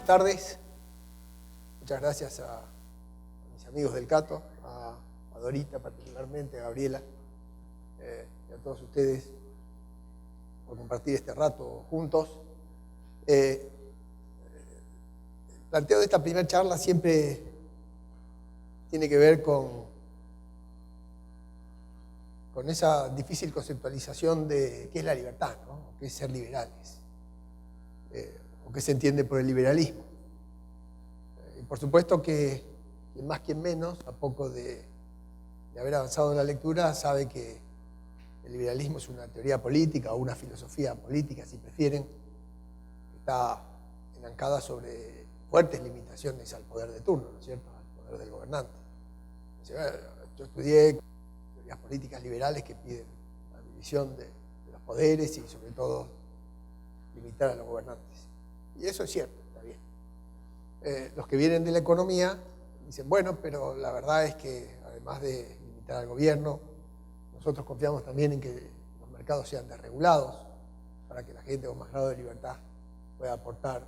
Buenas tardes. Muchas gracias a mis amigos del Cato, a Dorita particularmente, a Gabriela, y a todos ustedes por compartir este rato juntos. El planteo de esta primera charla siempre tiene que ver con esa difícil conceptualización de qué es la libertad, ¿no? O qué es ser liberales, o qué se entiende por el liberalismo. Y por supuesto que quien más quien menos, a poco de haber avanzado en la lectura, sabe que el liberalismo es una teoría política o una filosofía política, si prefieren, que está enancada sobre fuertes limitaciones al poder de turno, ¿no es cierto?, al poder del gobernante. Yo estudié teorías políticas liberales que piden la división de los poderes y sobre todo limitar a los gobernantes. Y eso es cierto, está bien. Los que vienen de la economía dicen, bueno, pero la verdad es que además de limitar al gobierno, nosotros confiamos también en que los mercados sean desregulados para que la gente con más grado de libertad pueda aportar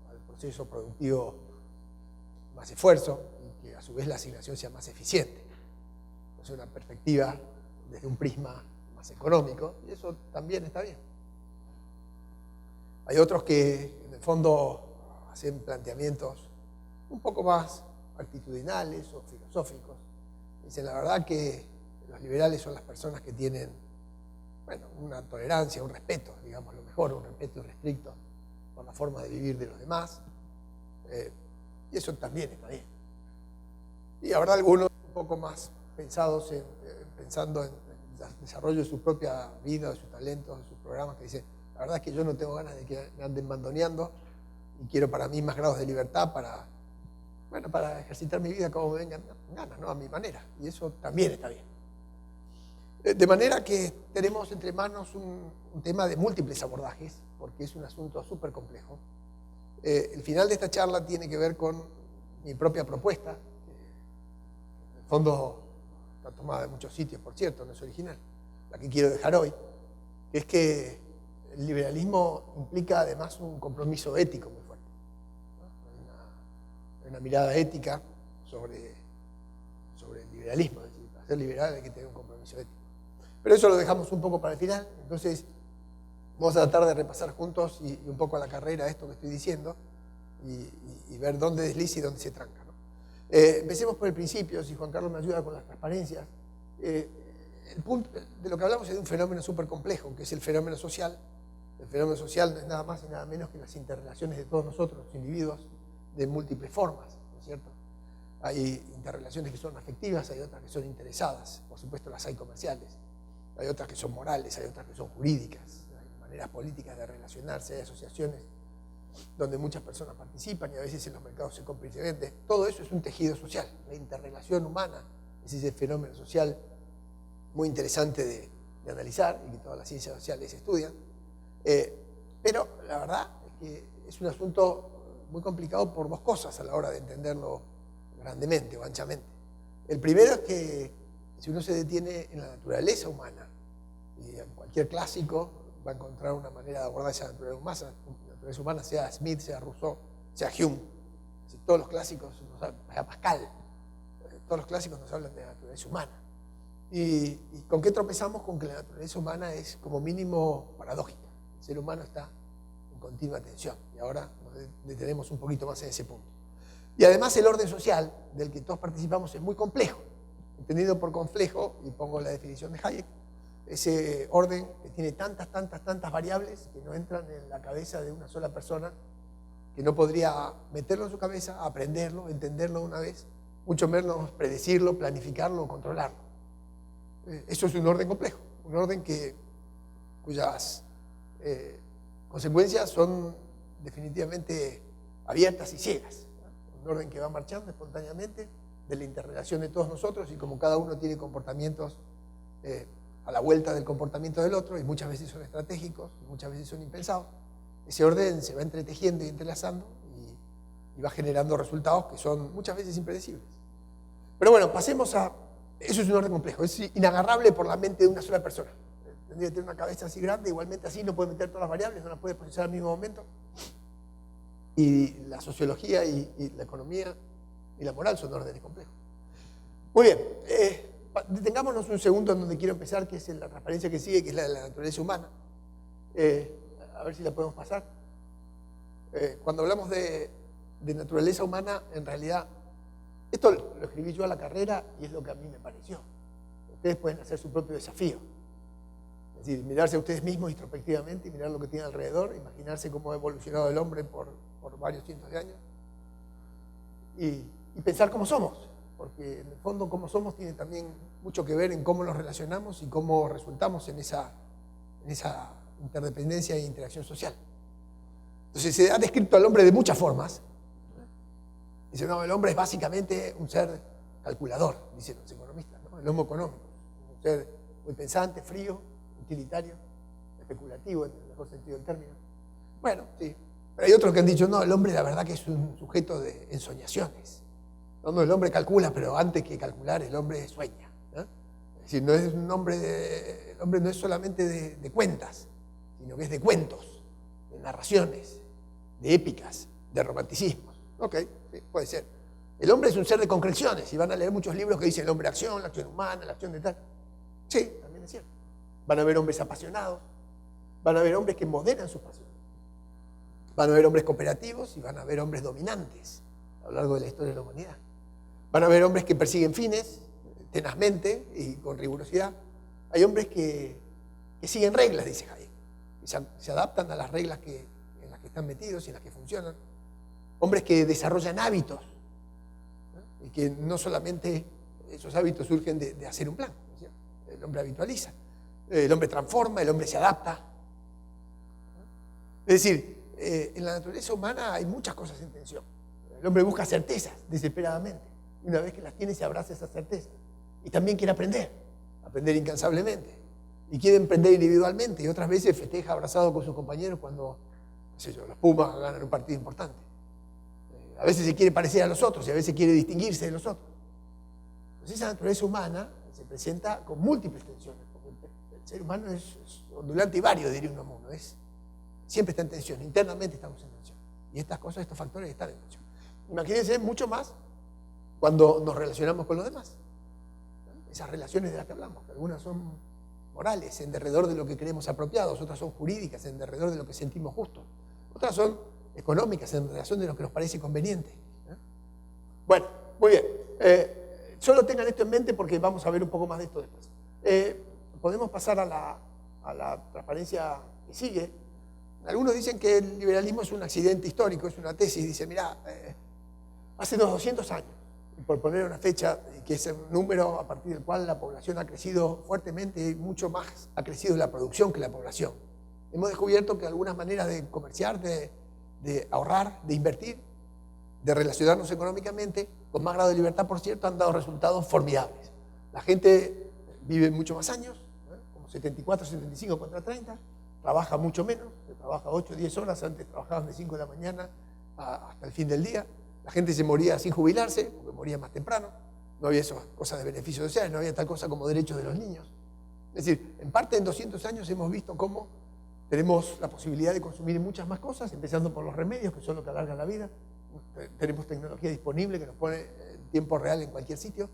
al proceso productivo más esfuerzo y que a su vez la asignación sea más eficiente. Es una perspectiva desde un prisma más económico y eso también está bien. Hay otros que en el fondo hacen planteamientos un poco más actitudinales o filosóficos. Dicen la verdad que los liberales son las personas que tienen, bueno, una tolerancia, un respeto, digamos lo mejor, un respeto irrestricto por la forma de vivir de los demás. Y eso también está bien. Y habrá algunos un poco más pensando en el desarrollo de su propia vida, de sus talentos, de sus programas, que dicen, la verdad es que yo no tengo ganas de que me anden mandoneando y quiero para mí más grados de libertad para ejercitar mi vida como me vengan ganas, ¿no? A mi manera. Y eso también está bien. De manera que tenemos entre manos un tema de múltiples abordajes, porque es un asunto súper complejo. El final de esta charla tiene que ver con mi propia propuesta, que en el fondo está tomada de muchos sitios, por cierto, no es original, la que quiero dejar hoy, que es que el liberalismo implica además un compromiso ético muy fuerte, ¿no? Hay una mirada ética sobre el liberalismo, es decir, para ser liberal hay que tener un compromiso ético. Pero eso lo dejamos un poco para el final, entonces vamos a tratar de repasar juntos y un poco a la carrera esto que estoy diciendo y ver dónde desliza y dónde se tranca, ¿no? Empecemos por el principio, si Juan Carlos me ayuda con las transparencias. El punto de lo que hablamos es de un fenómeno súper complejo, que es el fenómeno social. El fenómeno social no es nada más y nada menos que las interrelaciones de todos nosotros, los individuos, de múltiples formas, ¿no es cierto? Hay interrelaciones que son afectivas, hay otras que son interesadas, por supuesto las hay comerciales, hay otras que son morales, hay otras que son jurídicas, hay maneras políticas de relacionarse, hay asociaciones donde muchas personas participan y a veces en los mercados se compra y se vende. Todo eso es un tejido social, la interrelación humana es ese fenómeno social muy interesante de analizar y que todas las ciencias sociales estudian. Pero la verdad es que es un asunto muy complicado por dos cosas a la hora de entenderlo grandemente o anchamente. El primero es que si uno se detiene en la naturaleza humana, y en cualquier clásico va a encontrar una manera de abordar esa naturaleza humana, sea Smith, sea Rousseau, sea Hume. Todos los clásicos, sea Pascal, todos los clásicos nos hablan de la naturaleza humana. ¿Y con qué tropezamos? Con que la naturaleza humana es como mínimo paradójica. El ser humano está en continua tensión y ahora nos detenemos un poquito más en ese punto. Y además el orden social del que todos participamos es muy complejo. Entendido por complejo, y pongo la definición de Hayek, ese orden que tiene tantas variables que no entran en la cabeza de una sola persona, que no podría meterlo en su cabeza, aprenderlo, entenderlo una vez, mucho menos predecirlo, planificarlo o controlarlo. Eso es un orden complejo, un orden cuyas consecuencias son definitivamente abiertas y ciegas, ¿no? Un orden que va marchando espontáneamente de la interrelación de todos nosotros y como cada uno tiene comportamientos a la vuelta del comportamiento del otro y muchas veces son estratégicos, muchas veces son impensados, ese orden se va entretejiendo y entrelazando y va generando resultados que son muchas veces impredecibles. Pero bueno, pasemos a... Eso es un orden complejo, es inagarrable por la mente de una sola persona. Tendría que tener una cabeza así grande, igualmente así no puede meter todas las variables, no las puede procesar al mismo momento. y la sociología y la economía y la moral son órdenes complejos. Muy bien, detengámonos un segundo en donde quiero empezar, que es en la transparencia que sigue, que es la de la naturaleza humana. A ver si la podemos pasar. Cuando hablamos de naturaleza humana, en realidad, esto lo escribí yo a la carrera y es lo que a mí me pareció. Ustedes pueden hacer su propio desafío. Es decir, mirarse a ustedes mismos introspectivamente y mirar lo que tienen alrededor, imaginarse cómo ha evolucionado el hombre por varios cientos de años y pensar cómo somos, porque en el fondo cómo somos tiene también mucho que ver en cómo nos relacionamos y cómo resultamos en esa interdependencia e interacción social. Entonces se ha descrito al hombre de muchas formas. Dice, no, el hombre es básicamente un ser calculador, dicen los economistas, ¿no? El homo económico, un ser muy pensante, frío, utilitario, especulativo en el mejor sentido del término. Bueno, sí. Pero hay otros que han dicho, no, el hombre la verdad que es un sujeto de ensoñaciones. No, el hombre calcula, pero antes que calcular, el hombre sueña, ¿no? Es decir, no es un hombre el hombre no es solamente de cuentas, sino que es de cuentos, de narraciones, de épicas, de romanticismos. Ok, sí, puede ser. El hombre es un ser de concreciones, y van a leer muchos libros que dicen el hombre acción, la acción humana, la acción de tal. Sí, también es cierto. Van a haber hombres apasionados, van a haber hombres que moderan sus pasiones. Van a haber hombres cooperativos y van a haber hombres dominantes a lo largo de la historia de la humanidad. Van a haber hombres que persiguen fines tenazmente y con rigurosidad. Hay hombres que siguen reglas, dice Hayek, y se adaptan a las reglas en las que están metidos y en las que funcionan. Hombres que desarrollan hábitos, ¿no? Y que no solamente esos hábitos surgen de hacer un plan, ¿no? El hombre habitualiza, el hombre transforma, el hombre se adapta. Es decir, en la naturaleza humana hay muchas cosas en tensión. El hombre busca certezas desesperadamente. Y una vez que las tiene, se abraza esas certezas. Y también quiere aprender incansablemente. Y quiere emprender individualmente. Y otras veces festeja abrazado con sus compañeros cuando, no sé yo, los Pumas ganan un partido importante. A veces se quiere parecer a los otros y a veces quiere distinguirse de los otros. Entonces esa naturaleza humana se presenta con múltiples tensiones. Porque el ser humano es ondulante y vario, diría uno mundo. Siempre está en tensión, internamente estamos en tensión. Y estas cosas, estos factores están en tensión. Imagínense mucho más cuando nos relacionamos con los demás. Esas relaciones de las que hablamos, que algunas son morales, en derredor de lo que creemos apropiados, otras son jurídicas, en derredor de lo que sentimos justo, otras son económicas, en relación de lo que nos parece conveniente. Bueno, muy bien. Solo tengan esto en mente porque vamos a ver un poco más de esto después. Podemos pasar a la transparencia que sigue. Algunos dicen que el liberalismo es un accidente histórico, es una tesis. Dicen, mirá, hace unos 200 años, por poner una fecha, que es un número a partir del cual la población ha crecido fuertemente y mucho más ha crecido la producción que la población. Hemos descubierto que algunas maneras de comerciar, de ahorrar, de invertir, de relacionarnos económicamente, con más grado de libertad, por cierto, han dado resultados formidables. La gente vive mucho más años, como 74, 75 contra 30, trabaja mucho menos, se trabaja 8 o 10 horas, antes trabajaban de 5 de la mañana hasta el fin del día. La gente se moría sin jubilarse, porque moría más temprano. No había esas cosas de beneficios sociales, no había tal cosa como derechos de los niños. Es decir, en parte en 200 años hemos visto cómo tenemos la posibilidad de consumir muchas más cosas, empezando por los remedios, que son lo que alargan la vida. Tenemos tecnología disponible que nos pone en tiempo real en cualquier sitio.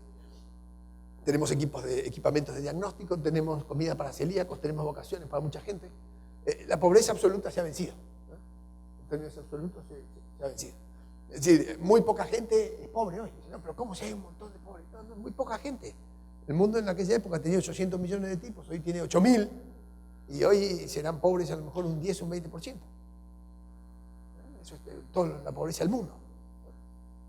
Tenemos equipamientos de diagnóstico, tenemos comida para celíacos, tenemos vocaciones para mucha gente. La pobreza absoluta se ha vencido, ¿no? En términos absolutos se ha vencido. Es decir, muy poca gente es pobre hoy. No, pero ¿cómo si hay un montón de pobres? No, muy poca gente. El mundo en aquella época tenía 800 millones de tipos, hoy tiene 8.000, y hoy serán pobres a lo mejor un 10 o un 20%. Eso es toda la pobreza del mundo.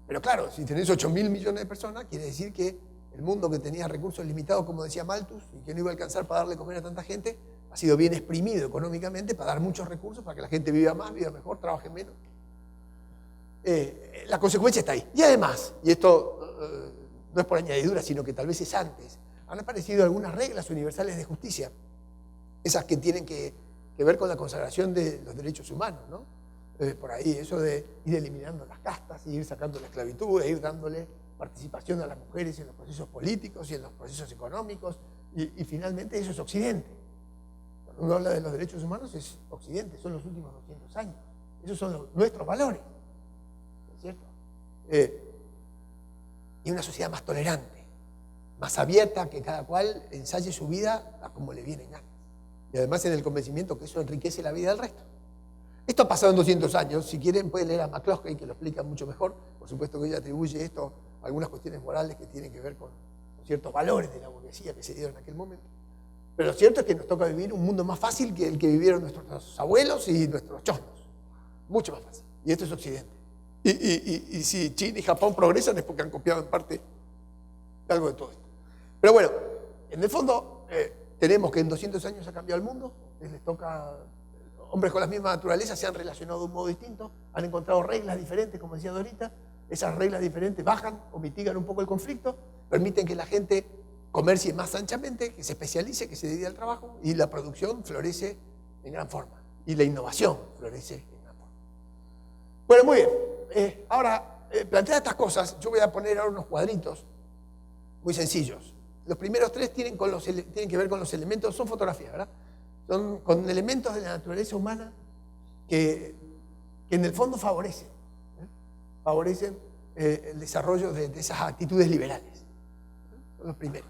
Pero claro, si tenés 8.000 millones de personas, quiere decir que el mundo que tenía recursos limitados, como decía Malthus, y que no iba a alcanzar para darle comer a tanta gente, ha sido bien exprimido económicamente para dar muchos recursos, para que la gente viva más, viva mejor, trabaje menos. La consecuencia está ahí. Y además, y esto no es por añadidura, sino que tal vez es antes, han aparecido algunas reglas universales de justicia, esas que tienen que ver con la consagración de los derechos humanos, ¿no? Por ahí, eso de ir eliminando las castas, ir sacando la esclavitud, ir dándole participación a las mujeres en los procesos políticos y en los procesos económicos, y finalmente eso es Occidente. Cuando uno habla de los derechos humanos es Occidente, son los últimos 200 años. Esos son nuestros valores. y una sociedad más tolerante, más abierta, que cada cual ensaye su vida a como le vienen ganas. Y además en el convencimiento que eso enriquece la vida del resto. Esto ha pasado en 200 años. Si quieren pueden leer a McCloskey, que lo explica mucho mejor. Por supuesto que ella atribuye esto a algunas cuestiones morales que tienen que ver con ciertos valores de la burguesía que se dieron en aquel momento. Pero lo cierto es que nos toca vivir un mundo más fácil que el que vivieron nuestros abuelos y nuestros chosnos. Mucho más fácil. Y esto es Occidente. Y si China y Japón progresan es porque han copiado en parte algo de todo esto. Pero bueno, en el fondo tenemos que en 200 años ha cambiado el mundo. Les toca, hombres con la misma naturaleza se han relacionado de un modo distinto, han encontrado reglas diferentes, como decía Dorita. Esas reglas diferentes bajan o mitigan un poco el conflicto, permiten que la gente comercie más anchamente, que se especialice, que se dedique al trabajo, y la producción florece en gran forma. Y la innovación florece en gran forma. Bueno, muy bien. Ahora, planteadas estas cosas, yo voy a poner ahora unos cuadritos muy sencillos. Los primeros tres tienen que ver con los elementos, son fotografías, ¿verdad? Son con elementos de la naturaleza humana que en el fondo favorecen el desarrollo de esas actitudes liberales. Son los primeros.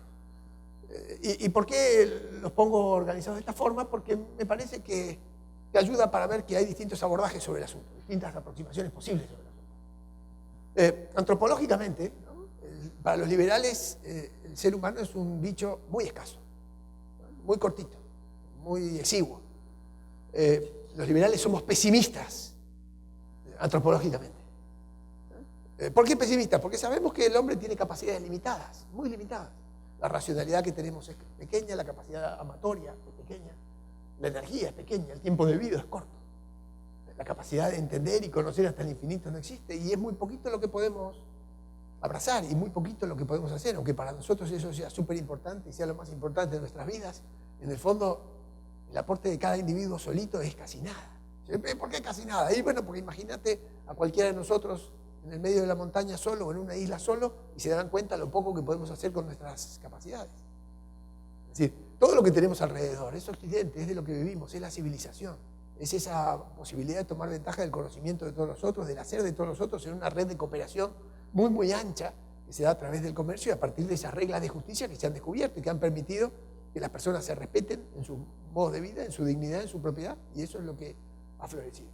¿Y por qué los pongo organizados de esta forma? Porque me parece que ayuda para ver que hay distintos abordajes sobre el asunto, distintas aproximaciones posibles sobre el asunto. Antropológicamente, ¿no? Para los liberales, el ser humano es un bicho muy escaso, ¿no? Muy cortito, muy exiguo. Los liberales somos pesimistas antropológicamente. ¿Por qué pesimistas? Porque sabemos que el hombre tiene capacidades limitadas, muy limitadas. La racionalidad que tenemos es pequeña, la capacidad amatoria es pequeña, la energía es pequeña, el tiempo de vida es corto. La capacidad de entender y conocer hasta el infinito no existe, y es muy poquito lo que podemos abrazar y muy poquito lo que podemos hacer, aunque para nosotros eso sea súper importante y sea lo más importante de nuestras vidas. En el fondo, el aporte de cada individuo solito es casi nada. ¿Por qué casi nada? Y bueno, porque imagínate a cualquiera de nosotros en el medio de la montaña solo o en una isla solo y se dan cuenta lo poco que podemos hacer con nuestras capacidades. Es decir, todo lo que tenemos alrededor es Occidente, es de lo que vivimos, es la civilización. Es esa posibilidad de tomar ventaja del conocimiento de todos los otros, del hacer de todos los otros en una red de cooperación muy, muy ancha que se da a través del comercio y a partir de esas reglas de justicia que se han descubierto y que han permitido que las personas se respeten en su modo de vida, en su dignidad, en su propiedad, y eso es lo que ha florecido.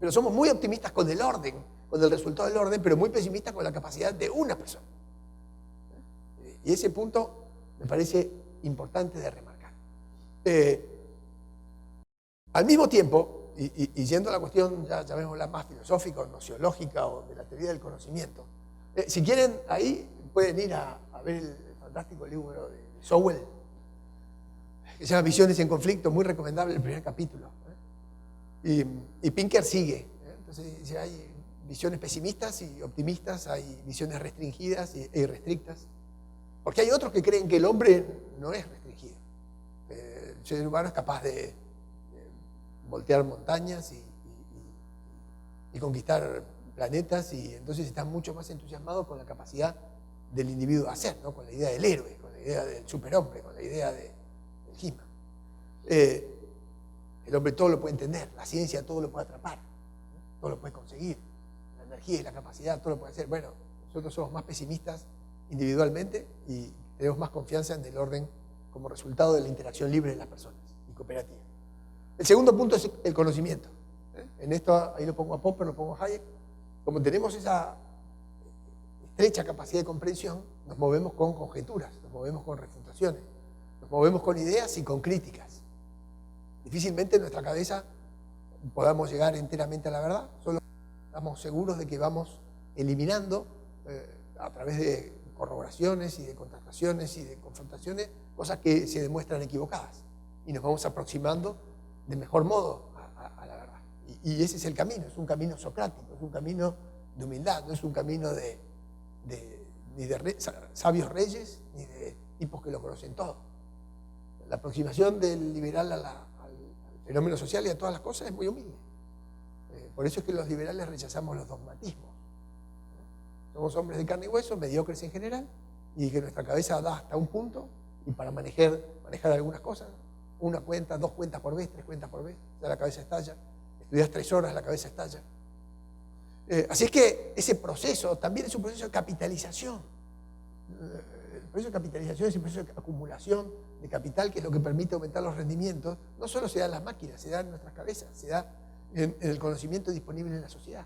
Pero somos muy optimistas con el orden, con el resultado del orden, pero muy pesimistas con la capacidad de una persona. Y ese punto me parece importante de remarcar. Al mismo tiempo, y yendo a la cuestión, ya llamémosla más filosófica o nociológica o de la teoría del conocimiento, si quieren, ahí pueden ir a ver el fantástico libro de Sowell, que se llama Visiones en Conflicto, muy recomendable el primer capítulo. Y Pinker sigue. Entonces dice, hay visiones pesimistas y optimistas, hay visiones restringidas e irrestrictas. Porque hay otros que creen que el hombre no es restringido. El ser humano es capaz de voltear montañas y conquistar planetas, y entonces están mucho más entusiasmados con la capacidad del individuo de hacer, ¿no? Con la idea del héroe, con la idea del superhombre, con la idea del He-Man. El hombre todo lo puede entender, la ciencia todo lo puede atrapar, ¿no? Todo lo puede conseguir, la energía y la capacidad todo lo puede hacer. Bueno, nosotros somos más pesimistas individualmente y tenemos más confianza en el orden como resultado de la interacción libre de las personas y cooperativa. El segundo punto es el conocimiento. En esto, ahí lo pongo a Popper, lo pongo a Hayek. Como tenemos esa estrecha capacidad de comprensión, nos movemos con conjeturas, nos movemos con refutaciones, nos movemos con ideas y con críticas. Difícilmente en nuestra cabeza podamos llegar enteramente a la verdad, solo estamos seguros de que vamos eliminando a través de corroboraciones y de contrastaciones y de confrontaciones cosas que se demuestran equivocadas, y nos vamos aproximando de mejor modo a la verdad. Y ese es el camino, es un camino socrático, es un camino de humildad, no es un camino ni de sabios reyes, ni de tipos que lo conocen todo. La aproximación del liberal al fenómeno social y a todas las cosas es muy humilde. Por eso es que los liberales rechazamos los dogmatismos. Somos hombres de carne y hueso, mediocres en general, y que nuestra cabeza da hasta un punto, y para manejar algunas cosas, una cuenta, 2 cuentas por vez, 3 cuentas por vez, ya la cabeza estalla. Estudias 3 horas, la cabeza estalla. Así es que ese proceso también es un proceso de capitalización. El proceso de capitalización es un proceso de acumulación de capital, que es lo que permite aumentar los rendimientos. No solo se da en las máquinas, se da en nuestras cabezas, se da en el conocimiento disponible en la sociedad.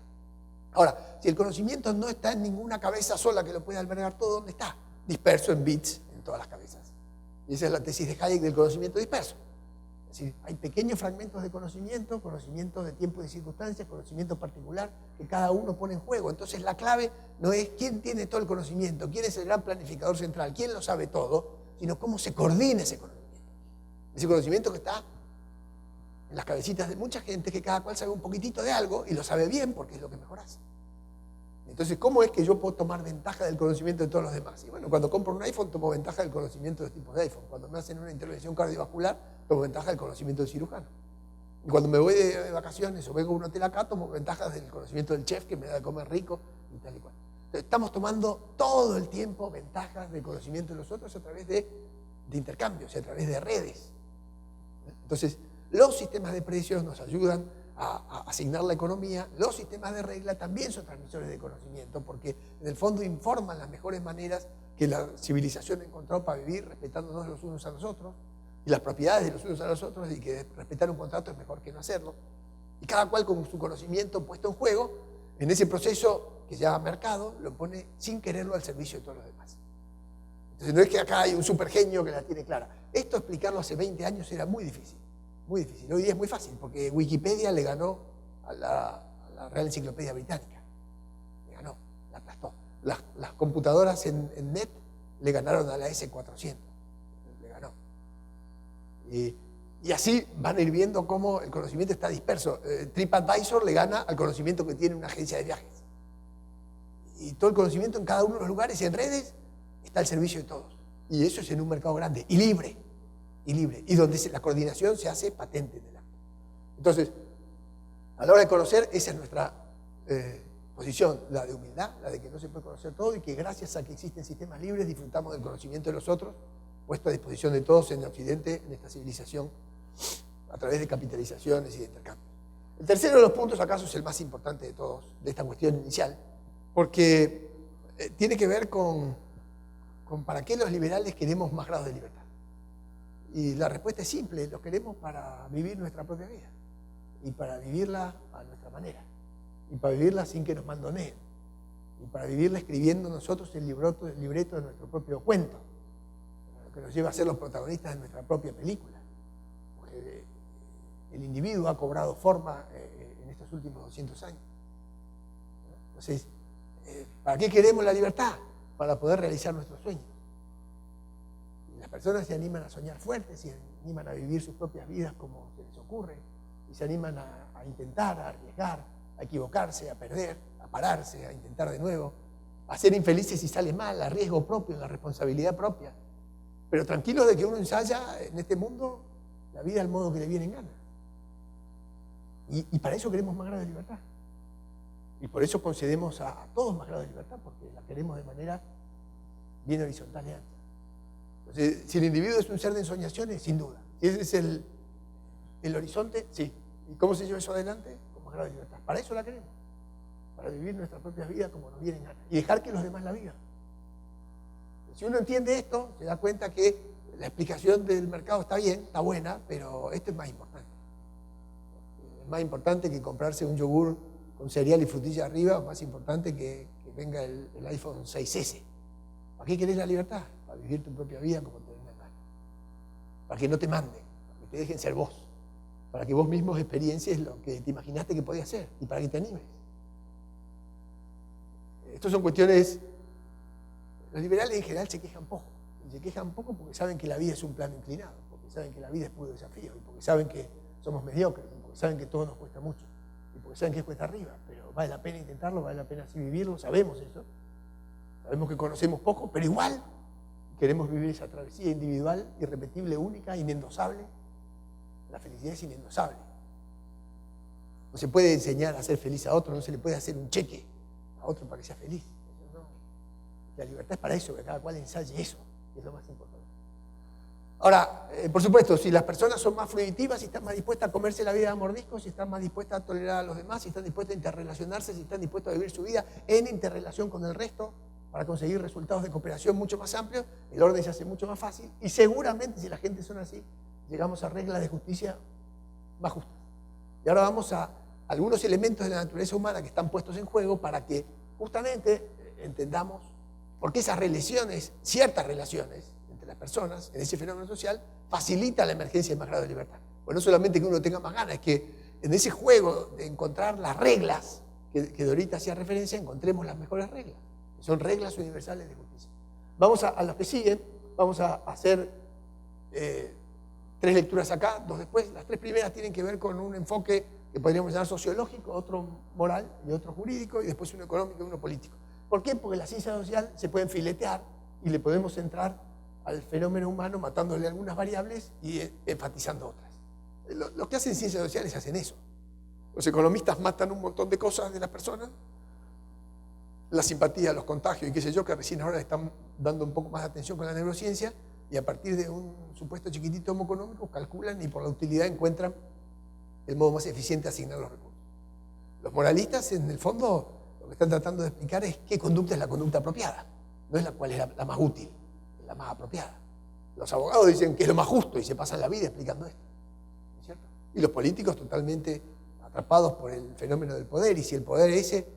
Ahora, si el conocimiento no está en ninguna cabeza sola que lo pueda albergar todo, ¿dónde está? Disperso en bits en todas las cabezas. Y esa es la tesis de Hayek del conocimiento disperso. Es decir, hay pequeños fragmentos de conocimiento de tiempo y de circunstancias, conocimiento particular que cada uno pone en juego. Entonces la clave no es quién tiene todo el conocimiento, quién es el gran planificador central, quién lo sabe todo, sino cómo se coordina ese conocimiento. Ese conocimiento que está en las cabecitas de mucha gente, que cada cual sabe un poquitito de algo y lo sabe bien porque es lo que mejor hace. Entonces, ¿cómo es que yo puedo tomar ventaja del conocimiento de todos los demás? Y bueno, cuando compro un iPhone, tomo ventaja del conocimiento de los tipos de iPhone. Cuando me hacen una intervención cardiovascular, tomo ventaja del conocimiento del cirujano. Y cuando me voy de vacaciones o vengo a un hotel acá, tomo ventaja del conocimiento del chef que me da de comer rico y tal y cual. Entonces, estamos tomando todo el tiempo ventajas del conocimiento de los otros a través de intercambios, a través de redes. Entonces, los sistemas de precios nos ayudan a asignar la economía. Los sistemas de regla también son transmisores de conocimiento, porque en el fondo informan las mejores maneras que la civilización encontró para vivir respetándonos los unos a los otros y las propiedades de los unos a los otros, y que respetar un contrato es mejor que no hacerlo. Y cada cual con su conocimiento puesto en juego, en ese proceso que se llama mercado, lo pone sin quererlo al servicio de todos los demás. Entonces no es que acá hay un supergenio que la tiene clara. Esto explicarlo hace 20 años era muy difícil. Muy difícil. Hoy día es muy fácil, porque Wikipedia le ganó a la Real Enciclopedia Británica. Le ganó, la aplastó. Las computadoras en net le ganaron a la S400. Le ganó. Y así van a ir viendo cómo el conocimiento está disperso. TripAdvisor le gana al conocimiento que tiene una agencia de viajes. Y todo el conocimiento en cada uno de los lugares y en redes está al servicio de todos. Y eso es en un mercado grande y libre. Y donde la coordinación se hace patente en el acto. Entonces, a la hora de conocer, esa es nuestra posición, la de humildad, la de que no se puede conocer todo y que gracias a que existen sistemas libres disfrutamos del conocimiento de los otros, puesto a disposición de todos en Occidente, en esta civilización, a través de capitalizaciones y de intercambios. El tercero de los puntos, acaso es el más importante de todos, de esta cuestión inicial, porque tiene que ver con para qué los liberales queremos más grados de libertad. Y la respuesta es simple: lo queremos para vivir nuestra propia vida y para vivirla a nuestra manera y para vivirla sin que nos mandoneen y para vivirla escribiendo nosotros el libreto de nuestro propio cuento, que nos lleva a ser los protagonistas de nuestra propia película, porque el individuo ha cobrado forma en estos últimos 200 años. Entonces, ¿para qué queremos la libertad? Para poder realizar nuestros sueños. Las personas se animan a soñar fuerte, se animan a vivir sus propias vidas como se les ocurre, y se animan a intentar, a arriesgar, a equivocarse, a perder, a pararse, a intentar de nuevo, a ser infelices si sale mal, a riesgo propio, a la responsabilidad propia. Pero tranquilos de que uno ensaya en este mundo la vida al modo que le viene en gana. Y para eso queremos más grados de libertad. Y por eso concedemos a todos más grados de libertad, porque la queremos de manera bien horizontal y ancha. Entonces, si el individuo es un ser de ensoñaciones, sin duda. Si ese es el horizonte, sí. ¿Y cómo se lleva eso adelante? Con más grado de libertad. Para eso la queremos. Para vivir nuestras propias vidas como nos viene en gana. Y dejar que los demás la vivan. Si uno entiende esto, se da cuenta que la explicación del mercado está bien, está buena, pero esto es más importante. Es más importante que comprarse un yogur con cereal y frutilla arriba, o más importante que venga el iPhone 6S. ¿Para qué querés la libertad? Para vivir tu propia vida como te venga en gana. Para que no te manden, para que te dejen ser vos. Para que vos mismos experiencies lo que te imaginaste que podías ser y para que te animes. Estas son cuestiones. Los liberales en general se quejan poco. Y se quejan poco porque saben que la vida es un plano inclinado, porque saben que la vida es puro desafío, y porque saben que somos mediocres, y porque saben que todo nos cuesta mucho, y porque saben que es cuesta arriba, pero vale la pena intentarlo, vale la pena así vivirlo, sabemos eso. Sabemos que conocemos poco, pero igual queremos vivir esa travesía individual, irrepetible, única, inendosable. La felicidad es inendosable. No se puede enseñar a ser feliz a otro, no se le puede hacer un cheque a otro para que sea feliz. Eso no. La libertad es para eso, que cada cual ensaye eso, que es lo más importante. Ahora, por supuesto, si las personas son más fruitivas, si están más dispuestas a comerse la vida a mordiscos, si están más dispuestas a tolerar a los demás, si están dispuestas a interrelacionarse, si están dispuestas a vivir su vida en interrelación con el resto para conseguir resultados de cooperación mucho más amplios, el orden se hace mucho más fácil y seguramente si la gente son así, llegamos a reglas de justicia más justas. Y ahora vamos a algunos elementos de la naturaleza humana que están puestos en juego para que justamente entendamos por qué esas relaciones, ciertas relaciones entre las personas en ese fenómeno social, facilitan la emergencia de más grado de libertad. Pues no solamente que uno tenga más ganas, es que en ese juego de encontrar las reglas que Dorita hacía referencia, encontremos las mejores reglas, que son reglas universales de justicia. Vamos a los que siguen, vamos a hacer 3 lecturas acá, 2 después. Las 3 primeras tienen que ver con un enfoque que podríamos llamar sociológico, otro moral y otro jurídico, y después uno económico y uno político. ¿Por qué? Porque la ciencia social se pueden filetear y le podemos entrar al fenómeno humano matándole algunas variables y enfatizando otras. Los que hacen ciencias sociales hacen eso. Los economistas matan un montón de cosas de las personas, la simpatía, los contagios y qué sé yo, que recién ahora están dando un poco más de atención con la neurociencia, y a partir de un supuesto chiquitito homo económico calculan y por la utilidad encuentran el modo más eficiente de asignar los recursos. Los moralistas, en el fondo, lo que están tratando de explicar es qué conducta es la conducta apropiada. No es la cual es la más útil, es la más apropiada. Los abogados dicen que es lo más justo y se pasan la vida explicando esto, ¿no es cierto? Y los políticos totalmente atrapados por el fenómeno del poder, y si el poder ese,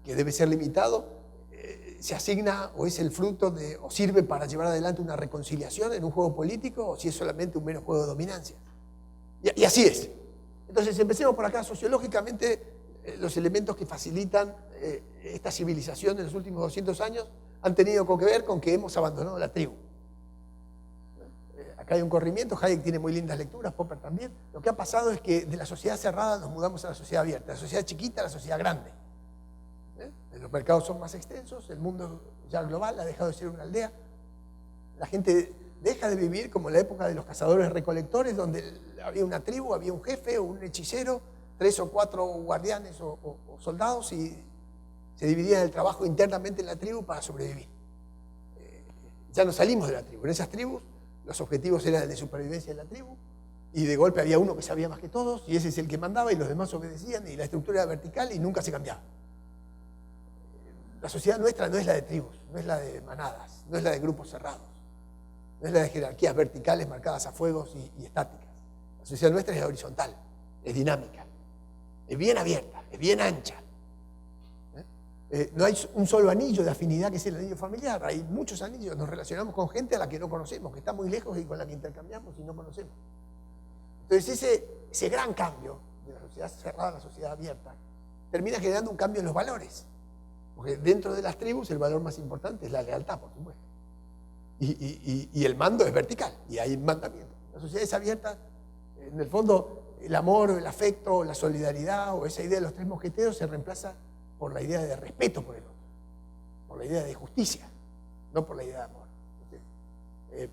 que debe ser limitado, se asigna o es el fruto de, o sirve para llevar adelante una reconciliación en un juego político, o si es solamente un mero juego de dominancia. Y así es. Entonces, empecemos por acá. Sociológicamente, los elementos que facilitan esta civilización en los últimos 200 años han tenido que ver con que hemos abandonado la tribu. Acá hay un corrimiento, Hayek tiene muy lindas lecturas, Popper también. Lo que ha pasado es que de la sociedad cerrada nos mudamos a la sociedad abierta, de la sociedad chiquita a la sociedad grande. Los mercados son más extensos, el mundo ya global ha dejado de ser una aldea. La gente deja de vivir como en la época de los cazadores-recolectores, donde había una tribu, había un jefe o un hechicero, 3 o 4 guardianes o soldados, y se dividían el trabajo internamente en la tribu para sobrevivir. Ya no salimos de la tribu. En esas tribus los objetivos eran el de supervivencia de la tribu, y de golpe había uno que sabía más que todos, y ese es el que mandaba, y los demás obedecían, y la estructura era vertical y nunca se cambiaba. La sociedad nuestra no es la de tribus, no es la de manadas, no es la de grupos cerrados, no es la de jerarquías verticales marcadas a fuegos y estáticas. La sociedad nuestra es horizontal, es dinámica, es bien abierta, es bien ancha. No hay un solo anillo de afinidad que es el anillo familiar, hay muchos anillos. Nos relacionamos con gente a la que no conocemos, que está muy lejos y con la que intercambiamos y no conocemos. Entonces ese gran cambio de la sociedad cerrada a la sociedad abierta termina generando un cambio en los valores. Porque dentro de las tribus el valor más importante es la lealtad, por supuesto. Y el mando es vertical, y hay mandamiento. La sociedad es abierta, en el fondo, el amor, el afecto, la solidaridad, o esa idea de los 3 mosqueteros se reemplaza por la idea de respeto por el otro, por la idea de justicia, no por la idea de amor. Entonces,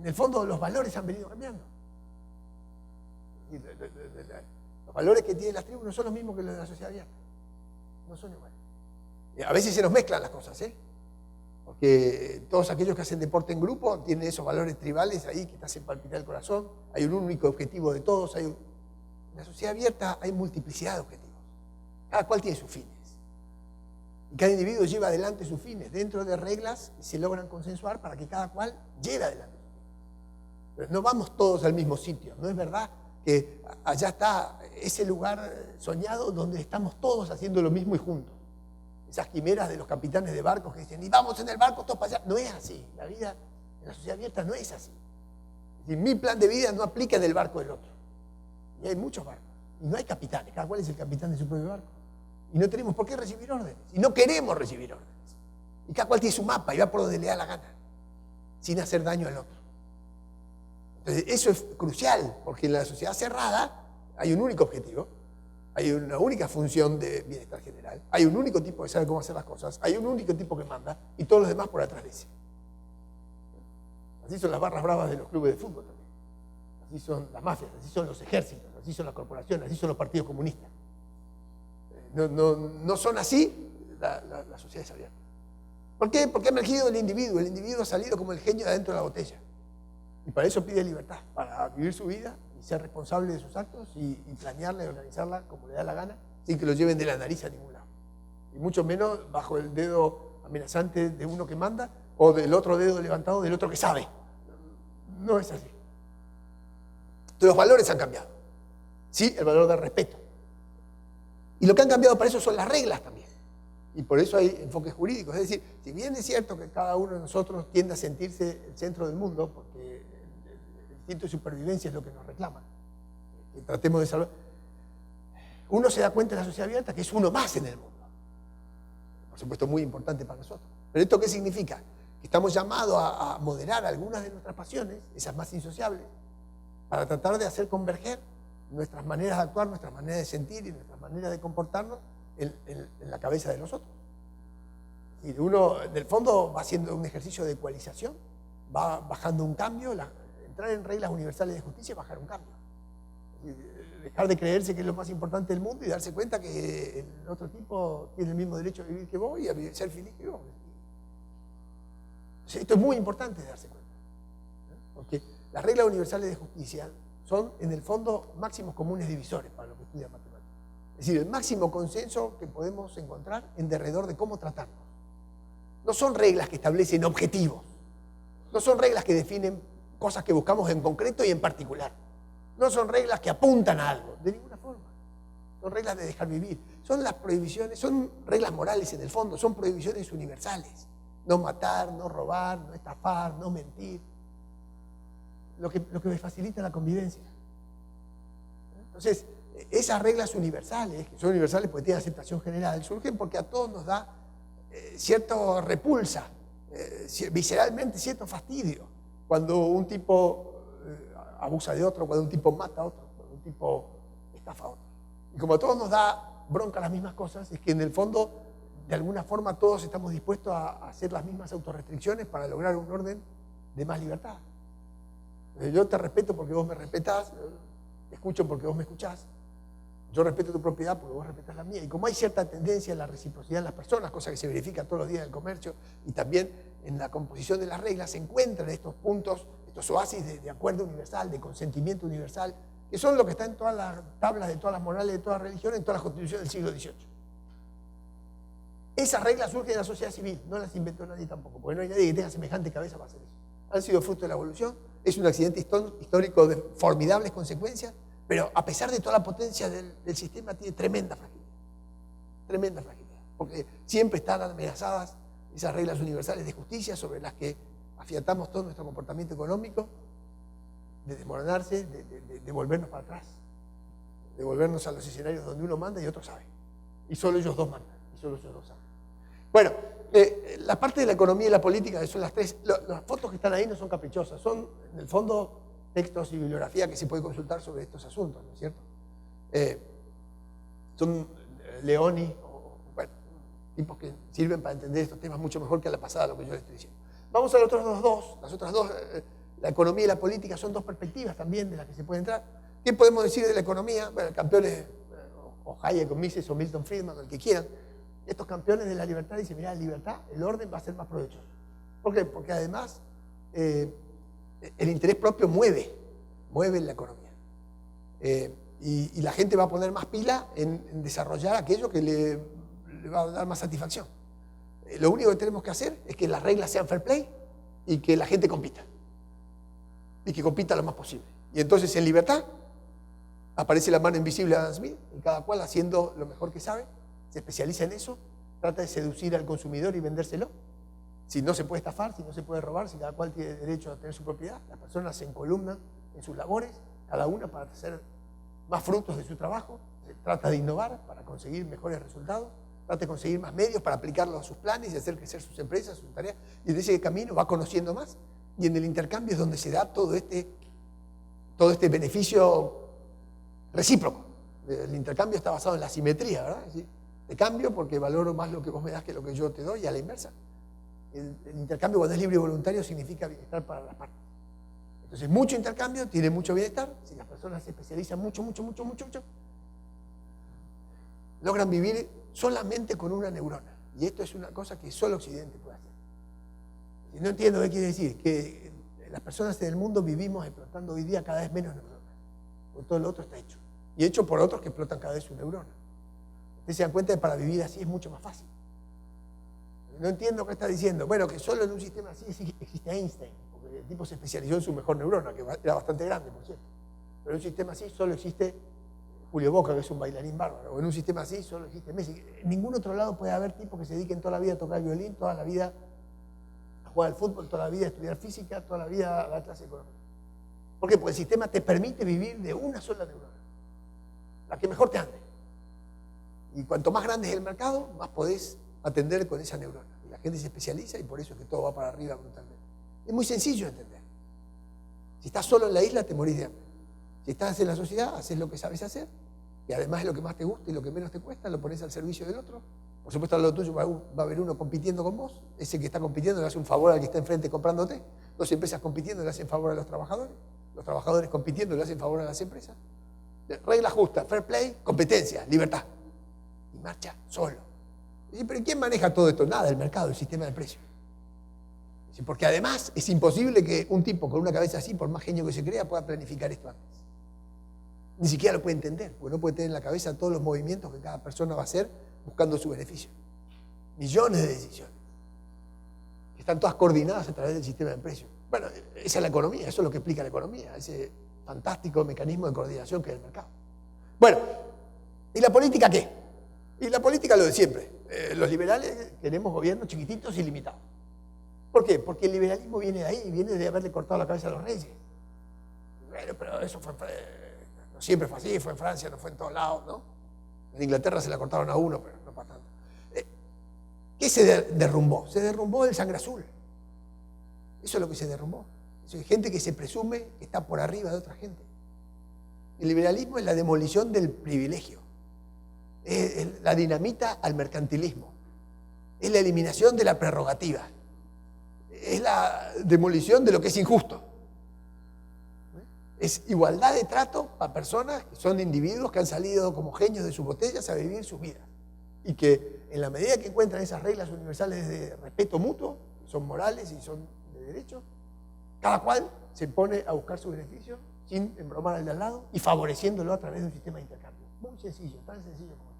en el fondo, los valores han venido cambiando. Los valores que tienen las tribus no son los mismos que los de la sociedad abierta. No son iguales. A veces se nos mezclan las cosas, porque todos aquellos que hacen deporte en grupo tienen esos valores tribales ahí que te hacen palpitar el corazón. Hay un único objetivo de todos. En la sociedad abierta hay multiplicidad de objetivos. Cada cual tiene sus fines. Y cada individuo lleva adelante sus fines. Dentro de reglas se logran consensuar para que cada cual lleve adelante sus fines. Pero no vamos todos al mismo sitio. No es verdad que allá está ese lugar soñado donde estamos todos haciendo lo mismo y juntos. Esas quimeras de los capitanes de barcos que dicen, y vamos en el barco todos para allá. No es así. La vida en la sociedad abierta no es así. Es decir, mi plan de vida no aplica en el barco del otro. Y hay muchos barcos. Y no hay capitanes. Cada cual es el capitán de su propio barco. Y no tenemos por qué recibir órdenes. Y no queremos recibir órdenes. Y cada cual tiene su mapa y va por donde le da la gana, sin hacer daño al otro. Entonces, eso es crucial, porque en la sociedad cerrada hay un único objetivo. Hay una única función de bienestar general, hay un único tipo que sabe cómo hacer las cosas, hay un único tipo que manda y todos los demás por atrás de ese. Así son las barras bravas de los clubes de fútbol también. Así son las mafias, así son los ejércitos, así son las corporaciones, así son los partidos comunistas. No son así las sociedades abiertas. ¿Por qué? Porque ha emergido el individuo ha salido como el genio de adentro de la botella. Y para eso pide libertad, para vivir su vida y ser responsable de sus actos y planearla y organizarla como le da la gana, sin que lo lleven de la nariz a ningún lado. Y mucho menos bajo el dedo amenazante de uno que manda o del otro dedo levantado del otro que sabe. No es así. Entonces, los valores han cambiado. Sí, el valor del respeto. Y lo que han cambiado para eso son las reglas también. Y por eso hay enfoques jurídicos. Es decir, si bien es cierto que cada uno de nosotros tiende a sentirse el centro del mundo, porque el instinto de supervivencia es lo que nos reclama, que tratemos de salvar, uno se da cuenta en la sociedad abierta que es uno más en el mundo. Por supuesto, muy importante para nosotros. Pero ¿esto qué significa? Que estamos llamados a moderar algunas de nuestras pasiones, esas más insociables, para tratar de hacer converger nuestras maneras de actuar, nuestras maneras de sentir y nuestras maneras de comportarnos en la cabeza de nosotros. Y uno, en el fondo, va haciendo un ejercicio de ecualización, va bajando un cambio, entrar en reglas universales de justicia es bajar un cambio. Dejar de creerse que es lo más importante del mundo y darse cuenta que el otro tipo tiene el mismo derecho a vivir que vos y a ser feliz que vos. O sea, esto es muy importante de darse cuenta, porque las reglas universales de justicia son, en el fondo, máximos comunes divisores para los que estudian matemáticas. Es decir, el máximo consenso que podemos encontrar en derredor de cómo tratarnos. No son reglas que establecen objetivos, no son reglas que definen cosas que buscamos en concreto y en particular. No son reglas que apuntan a algo, de ninguna forma. Son reglas de dejar vivir. Son las prohibiciones, son reglas morales en el fondo, son prohibiciones universales. No matar, no robar, no estafar, no mentir. Lo que me facilita la convivencia. Entonces, esas reglas universales, que son universales porque tienen aceptación general, surgen porque a todos nos da cierta repulsa, visceralmente cierto fastidio, cuando un tipo abusa de otro, cuando un tipo mata a otro, cuando un tipo estafa a otro. Y como a todos nos da bronca las mismas cosas, es que en el fondo, de alguna forma, todos estamos dispuestos a hacer las mismas autorrestricciones para lograr un orden de más libertad. Yo te respeto porque vos me respetás, te escucho porque vos me escuchás, yo respeto tu propiedad porque vos respetás la mía. Y como hay cierta tendencia a la reciprocidad en las personas, cosa que se verifica todos los días en el comercio y también en la composición de las reglas, se encuentran estos puntos, estos oasis de acuerdo universal, de consentimiento universal, que son lo que está en todas las tablas de todas las morales de todas las religiones, en todas las constituciones del siglo XVIII. Esas reglas surgen de la sociedad civil, no las inventó nadie tampoco, porque no hay nadie que tenga semejante cabeza para hacer eso. Han sido fruto de la evolución, es un accidente histórico de formidables consecuencias, pero a pesar de toda la potencia del sistema, tiene tremenda fragilidad, porque siempre están amenazadas esas reglas universales de justicia sobre las que afiatamos todo nuestro comportamiento económico, de desmoronarse, de volvernos para atrás, de volvernos a los escenarios donde uno manda y otro sabe, y solo ellos dos mandan, y solo ellos dos saben. Bueno, la parte de la economía y la política, que son las tres, las fotos que están ahí no son caprichosas, son en el fondo textos y bibliografía que se puede consultar sobre estos asuntos, ¿no es cierto? Son Leoni, bueno, tipos que sirven para entender estos temas mucho mejor que a la pasada, lo que yo les estoy diciendo. Vamos a las otras dos, la economía y la política son dos perspectivas también de las que se puede entrar. ¿Qué podemos decir de la economía? Bueno, campeones, o Hayek, o Mises, o Milton Friedman, o el que quieran, estos campeones de la libertad dicen, mira, la libertad, el orden va a ser más provechoso. ¿Por qué? Porque además el interés propio mueve la economía. Y la gente va a poner más pila en desarrollar aquello que le va a dar más satisfacción. Lo único que tenemos que hacer es que las reglas sean fair play y que la gente compita. Y que compita lo más posible. Y entonces en libertad aparece la mano invisible de Adam Smith y cada cual haciendo lo mejor que sabe, se especializa en eso, trata de seducir al consumidor y vendérselo. Si no se puede estafar, si no se puede robar, si cada cual tiene derecho a tener su propiedad, las personas se encolumnan en sus labores, cada una para hacer más frutos de su trabajo, se trata de innovar para conseguir mejores resultados, trata de conseguir más medios para aplicarlos a sus planes y hacer crecer sus empresas, sus tareas, y en ese camino va conociendo más, y en el intercambio es donde se da todo este beneficio recíproco. El intercambio está basado en la simetría, ¿verdad? Es decir, te cambio porque valoro más lo que vos me das que lo que yo te doy, y a la inversa. El intercambio, cuando es libre y voluntario, significa bienestar para las partes. Entonces, mucho intercambio tiene mucho bienestar. Si las personas se especializan mucho, logran vivir solamente con una neurona. Y esto es una cosa que solo Occidente puede hacer. Y no entiendo qué quiere decir. Que las personas en el mundo vivimos explotando hoy día cada vez menos neuronas, porque todo lo otro está hecho. Y hecho por otros que explotan cada vez su neurona. Ustedes se dan cuenta que para vivir así es mucho más fácil. No entiendo qué está diciendo. Bueno, que solo en un sistema así existe Einstein, porque el tipo se especializó en su mejor neurona, que era bastante grande, por cierto. Pero en un sistema así solo existe Julio Boca, que es un bailarín bárbaro. O en un sistema así solo existe Messi. En ningún otro lado puede haber tipos que se dediquen toda la vida a tocar violín, toda la vida a jugar al fútbol, toda la vida a estudiar física, toda la vida a la clase de economía. ¿Por qué? Porque el sistema te permite vivir de una sola neurona, la que mejor te ande. Y cuanto más grande es el mercado, más podés atender con esa neurona. Y la gente se especializa y por eso es que todo va para arriba brutalmente. Es muy sencillo de entender. Si estás solo en la isla, te morís de hambre. Si estás en la sociedad, haces lo que sabes hacer, y además es lo que más te gusta y lo que menos te cuesta, lo pones al servicio del otro. Por supuesto, al lado tuyo va a haber uno compitiendo con vos. Ese que está compitiendo le hace un favor al que está enfrente comprándote. Dos empresas compitiendo le hacen favor a los trabajadores compitiendo le hacen favor a las empresas. Regla justa, fair play, competencia, libertad. Y marcha solo. ¿Pero quién maneja todo esto? Nada, el mercado, el sistema de precios. Porque además es imposible que un tipo con una cabeza así, por más genio que se crea, pueda planificar esto antes. Ni siquiera lo puede entender, porque no puede tener en la cabeza todos los movimientos que cada persona va a hacer buscando su beneficio. Millones de decisiones, que están todas coordinadas a través del sistema de precios. Bueno, esa es la economía, eso es lo que explica la economía, ese fantástico mecanismo de coordinación que es el mercado. Bueno, ¿y la política qué? Y la política lo de siempre. Los liberales queremos gobiernos chiquititos y limitados. ¿Por qué? Porque el liberalismo viene de ahí, viene de haberle cortado la cabeza a los reyes. Bueno, pero eso no siempre fue así, fue en Francia, no fue en todos lados, ¿no? En Inglaterra se la cortaron a uno, pero no para tanto. ¿Qué se derrumbó? Se derrumbó el sangre azul. Eso es lo que se derrumbó. Eso es gente que se presume que está por arriba de otra gente. El liberalismo es la demolición del privilegio. Es la dinamita al mercantilismo. Es la eliminación de la prerrogativa. Es la demolición de lo que es injusto. Es igualdad de trato a personas que son individuos que han salido como genios de sus botellas a vivir sus vidas. Y que en la medida que encuentran esas reglas universales de respeto mutuo, que son morales y son de derecho, cada cual se pone a buscar su beneficio sin embromar al de al lado y favoreciéndolo a través de un sistema de intercambio. Muy sencillo, tan sencillo como esto.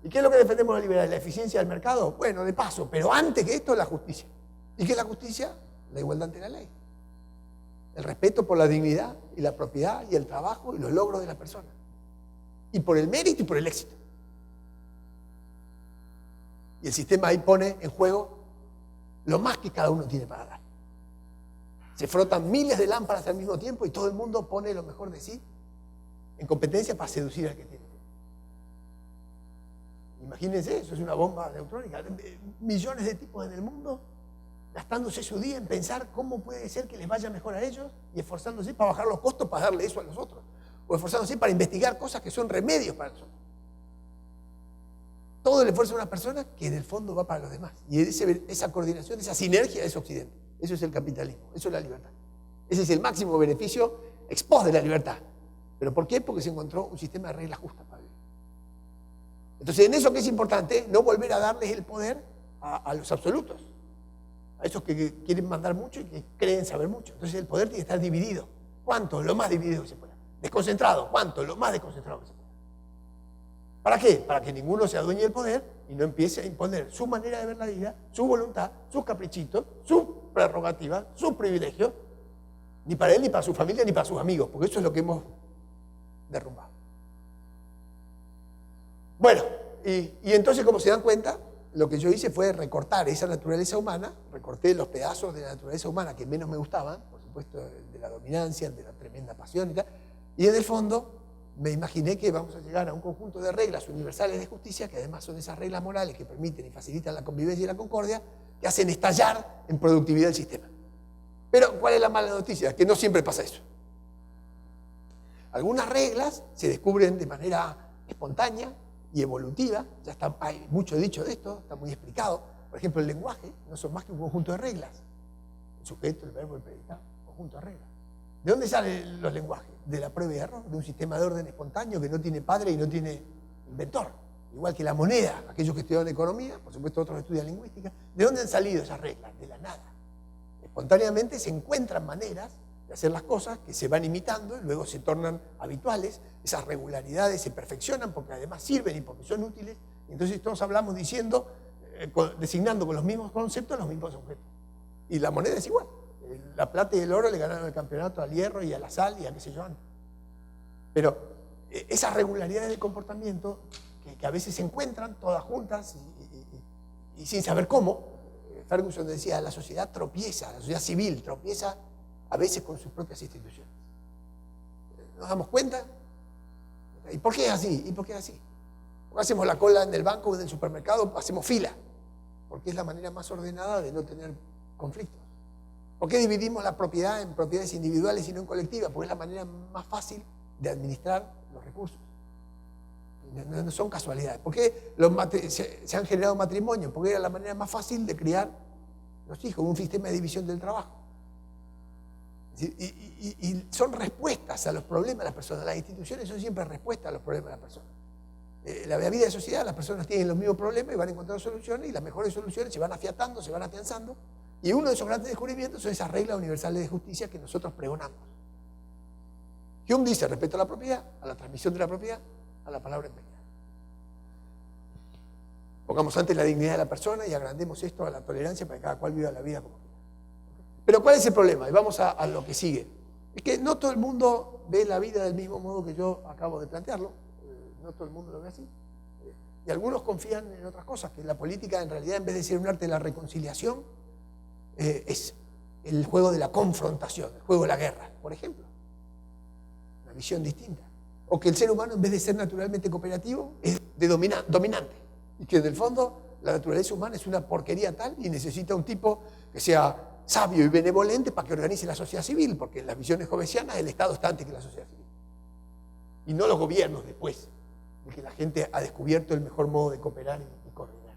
¿Y qué es lo que defendemos los liberales? ¿La eficiencia del mercado? Bueno, de paso, pero antes que esto, la justicia. ¿Y qué es la justicia? La igualdad ante la ley. El respeto por la dignidad y la propiedad y el trabajo y los logros de la persona. Y por el mérito y por el éxito. Y el sistema ahí pone en juego lo más que cada uno tiene para dar. Se frotan miles de lámparas al mismo tiempo y todo el mundo pone lo mejor de sí en competencia para seducir al que tiene. Imagínense, eso es una bomba neutrónica. Millones de tipos en el mundo gastándose su día en pensar cómo puede ser que les vaya mejor a ellos y esforzándose para bajar los costos para darle eso a los otros. O esforzándose para investigar cosas que son remedios para nosotros. Todo el esfuerzo de una persona que en el fondo va para los demás. Y esa coordinación, esa sinergia es Occidente. Eso es el capitalismo, eso es la libertad. Ese es el máximo beneficio ex post de la libertad. ¿Pero por qué? Porque se encontró un sistema de reglas justas para vivir. Entonces, en eso que es importante, no volver a darles el poder a los absolutos. A esos que quieren mandar mucho y que creen saber mucho. Entonces, el poder tiene que estar dividido. ¿Cuánto? Lo más dividido que se pueda. Desconcentrado. ¿Cuánto? Lo más desconcentrado que se pueda. ¿Para qué? Para que ninguno se adueñe del poder y no empiece a imponer su manera de ver la vida, su voluntad, sus caprichitos, sus prerrogativas, sus privilegios, ni para él, ni para su familia, ni para sus amigos, porque eso es lo que hemos derrumbado. Bueno, y entonces, como se dan cuenta, lo que yo hice fue recortar esa naturaleza humana, recorté los pedazos de la naturaleza humana que menos me gustaban, por supuesto, el de la dominancia, el de la tremenda pasión y tal, y en el fondo me imaginé que vamos a llegar a un conjunto de reglas universales de justicia, que además son esas reglas morales que permiten y facilitan la convivencia y la concordia, que hacen estallar en productividad el sistema. Pero, ¿cuál es la mala noticia? Que no siempre pasa eso. Algunas reglas se descubren de manera espontánea y evolutiva, ya hay mucho dicho de esto, está muy explicado. Por ejemplo, el lenguaje no son más que un conjunto de reglas. El sujeto, el verbo, el predicado, un conjunto de reglas. ¿De dónde salen los lenguajes? De la prueba y error, de un sistema de orden espontáneo que no tiene padre y no tiene inventor. Igual que la moneda, aquellos que estudian economía, por supuesto otros estudian lingüística. ¿De dónde han salido esas reglas? De la nada. espontáneamente se encuentran maneras de hacer las cosas que se van imitando y luego se tornan habituales. Esas regularidades se perfeccionan porque además sirven y porque son útiles. Y entonces todos hablamos diciendo, designando con los mismos conceptos los mismos objetos. Y la moneda es igual. La plata y el oro le ganaron el campeonato al hierro y a la sal y a qué sé yo antes. Pero esas regularidades de comportamiento que a veces se encuentran todas juntas y sin saber cómo, Ferguson decía, la sociedad tropieza, la sociedad civil tropieza a veces con sus propias instituciones. ¿Nos damos cuenta? ¿Y por qué es así? ¿Y por qué es así? Porque hacemos la cola en el banco o en el supermercado, hacemos fila, porque es la manera más ordenada de no tener conflictos. ¿Por qué dividimos la propiedad en propiedades individuales y no en colectivas? Porque es la manera más fácil de administrar los recursos. No son casualidades. ¿Por qué se han generado matrimonios? Porque era la manera más fácil de criar los hijos, un sistema de división del trabajo. Y son respuestas a los problemas de las personas. Las instituciones son siempre respuestas a los problemas de las personas. La vida de sociedad, las personas tienen los mismos problemas y van encontrando soluciones, y las mejores soluciones se van afiatando, se van afianzando. Y uno de esos grandes descubrimientos son esas reglas universales de justicia que nosotros pregonamos. Hume dice respeto a la propiedad, a la transmisión de la propiedad, a la palabra empeñada. Pongamos antes la dignidad de la persona y agrandemos esto a la tolerancia para que cada cual viva la vida como quiera. Pero ¿cuál es el problema? Y vamos a lo que sigue. Es que no todo el mundo ve la vida del mismo modo que yo acabo de plantearlo. No todo el mundo lo ve así. Y algunos confían en otras cosas, que la política en realidad, en vez de ser un arte de la reconciliación, es el juego de la confrontación, el juego de la guerra, por ejemplo. Una visión distinta. O que el ser humano, en vez de ser naturalmente cooperativo, es de dominante. Y que en el fondo la naturaleza humana es una porquería tal y necesita un tipo que sea sabio y benevolente para que organice la sociedad civil, porque en las visiones hobbesianas el Estado está antes que la sociedad civil. Y no los gobiernos después de que la gente ha descubierto el mejor modo de cooperar y coordinar.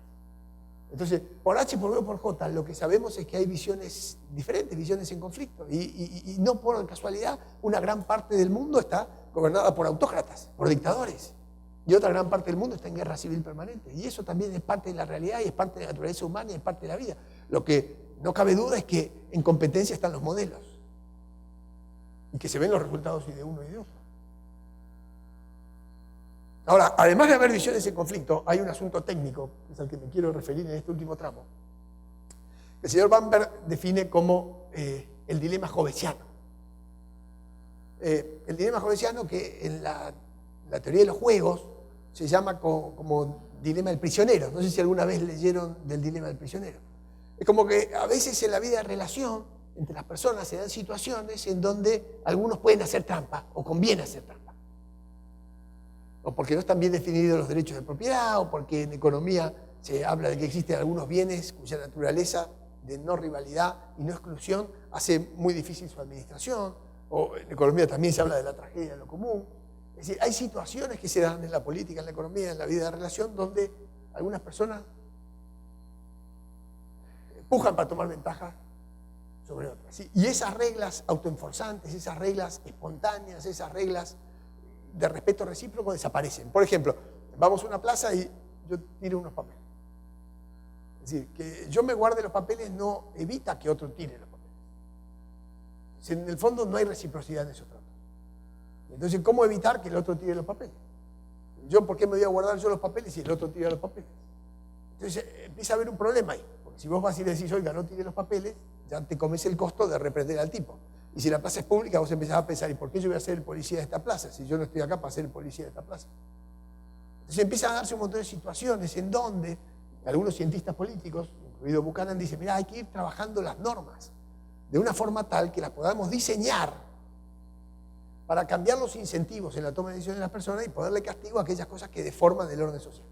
Entonces, por H, por B o por J, lo que sabemos es que hay visiones diferentes, visiones en conflicto. Y no por casualidad, una gran parte del mundo está gobernada por autócratas, por dictadores. Y otra gran parte del mundo está en guerra civil permanente. Y eso también es parte de la realidad y es parte de la naturaleza humana y es parte de la vida. Lo que no cabe duda es que en competencia están los modelos. Y que se ven los resultados y de uno y de otro. Ahora, además de haber visiones en conflicto, hay un asunto técnico, que es al que me quiero referir en este último tramo, que el señor Bamberg define como el dilema hobbesiano. El dilema hobbesiano, que en la teoría de los juegos se llama como dilema del prisionero. No sé si alguna vez leyeron del dilema del prisionero. Es como que a veces en la vida de relación entre las personas se dan situaciones en donde algunos pueden hacer trampa o conviene hacer trampa. O porque no están bien definidos los derechos de propiedad, o porque en economía se habla de que existen algunos bienes cuya naturaleza de no rivalidad y no exclusión hace muy difícil su administración, o en economía también se habla de la tragedia de lo común. Es decir, hay situaciones que se dan en la política, en la economía, en la vida de relación, donde algunas personas empujan para tomar ventaja sobre otras. ¿Sí? Y esas reglas autoenforzantes, esas reglas espontáneas, esas reglas de respeto recíproco desaparecen. Por ejemplo, vamos a una plaza y yo tiro unos papeles. Es decir, que yo me guarde los papeles no evita que otro tire los papeles. En el fondo no hay reciprocidad en esos tratos. Entonces, ¿cómo evitar que el otro tire los papeles? Yo, ¿por qué me voy a guardar yo los papeles si el otro tira los papeles? Entonces, empieza a haber un problema ahí. Porque si vos vas y le decís, oiga, no tire los papeles, ya te comes el costo de reprender al tipo. Y si la plaza es pública, vos empezás a pensar, ¿y por qué yo voy a ser el policía de esta plaza si yo no estoy acá para ser el policía de esta plaza? Entonces empiezan a darse un montón de situaciones en donde algunos cientistas políticos, incluido Buchanan, dicen, mira, hay que ir trabajando las normas de una forma tal que las podamos diseñar para cambiar los incentivos en la toma de decisiones de las personas y poderle castigo a aquellas cosas que deforman el orden social.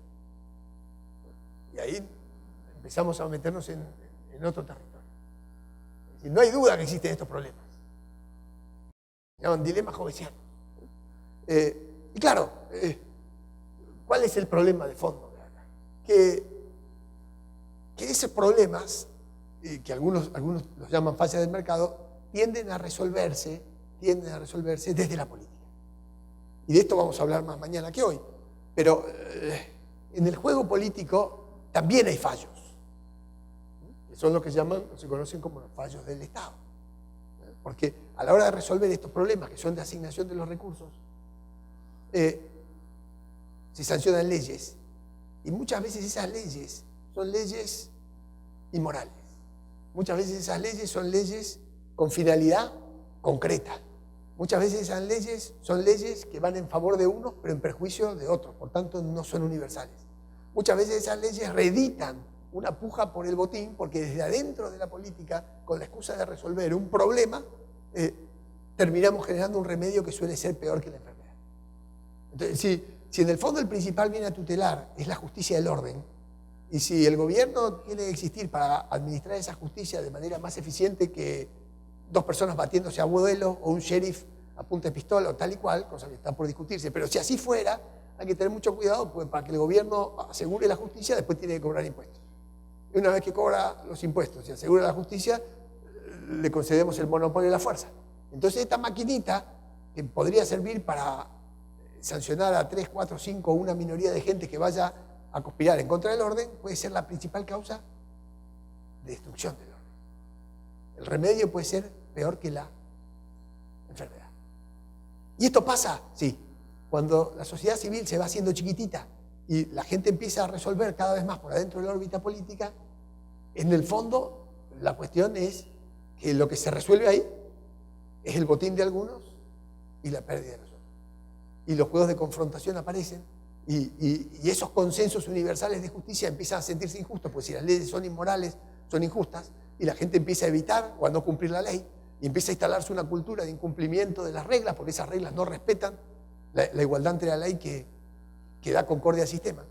Y ahí empezamos a meternos en otro territorio. Es decir, no hay duda que existen estos problemas. Se llaman dilemas hobbesianos. Y claro, ¿cuál es el problema de fondo de acá? Que esos problemas, que algunos los llaman fallas del mercado, tienden a resolverse desde la política. Y de esto vamos a hablar más mañana que hoy. Pero en el juego político también hay fallos. son los que se conocen como los fallos del Estado. Porque a la hora de resolver estos problemas que son de asignación de los recursos, se sancionan leyes. Y muchas veces esas leyes son leyes inmorales. Muchas veces esas leyes son leyes con finalidad concreta. Muchas veces esas leyes son leyes que van en favor de unos, pero en perjuicio de otros. Por tanto, no son universales. Muchas veces esas leyes reeditan una puja por el botín, porque desde adentro de la política, con la excusa de resolver un problema, terminamos generando un remedio que suele ser peor que la enfermedad. Entonces, si en el fondo el principal bien a tutelar es la justicia del orden, y si el gobierno tiene que existir para administrar esa justicia de manera más eficiente que dos personas batiéndose a duelo o un sheriff a punta de pistola o tal y cual, cosa que está por discutirse, pero si así fuera, hay que tener mucho cuidado, porque para que el gobierno asegure la justicia, después tiene que cobrar impuestos. Y una vez que cobra los impuestos y asegura la justicia, le concedemos el monopolio de la fuerza. Entonces esta maquinita, que podría servir para sancionar a 3, 4, 5 o una minoría de gente que vaya a conspirar en contra del orden, puede ser la principal causa de destrucción del orden. El remedio puede ser peor que la enfermedad. ¿Y esto pasa? Sí. Cuando la sociedad civil se va haciendo chiquitita y la gente empieza a resolver cada vez más por adentro de la órbita política, en el fondo la cuestión es que lo que se resuelve ahí es el botín de algunos y la pérdida de los otros. Y los juegos de confrontación aparecen y esos consensos universales de justicia empiezan a sentirse injustos, porque si las leyes son inmorales, son injustas, y la gente empieza a evitar o a no cumplir la ley, y empieza a instalarse una cultura de incumplimiento de las reglas, porque esas reglas no respetan la igualdad ante la ley que da concordia al sistema.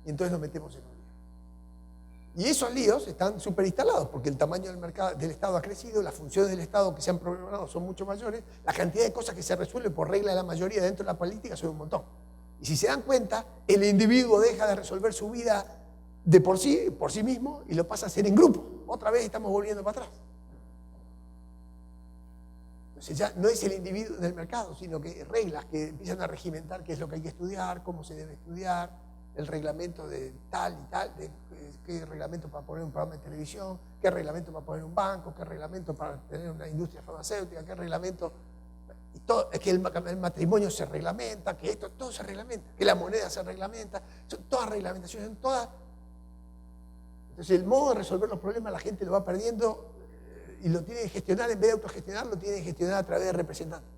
Y entonces nos metemos en un lío. Y esos líos están súper instalados, porque el tamaño del mercado, del Estado ha crecido, las funciones del Estado que se han programado son mucho mayores, la cantidad de cosas que se resuelven por regla de la mayoría dentro de la política son un montón. Y si se dan cuenta, el individuo deja de resolver su vida de por sí mismo, y lo pasa a hacer en grupo. Otra vez estamos volviendo para atrás. Entonces ya no es el individuo del mercado, sino que reglas que empiezan a regimentar qué es lo que hay que estudiar, cómo se debe estudiar, el reglamento de tal y tal, qué reglamento para poner un programa de televisión, qué reglamento para poner un banco, qué reglamento para tener una industria farmacéutica, qué reglamento... Y todo, es que el matrimonio se reglamenta, que esto, todo se reglamenta, que la moneda se reglamenta, son todas reglamentaciones, son todas... Entonces el modo de resolver los problemas la gente lo va perdiendo y lo tiene que gestionar, en vez de autogestionar, lo tiene que gestionar a través de representantes.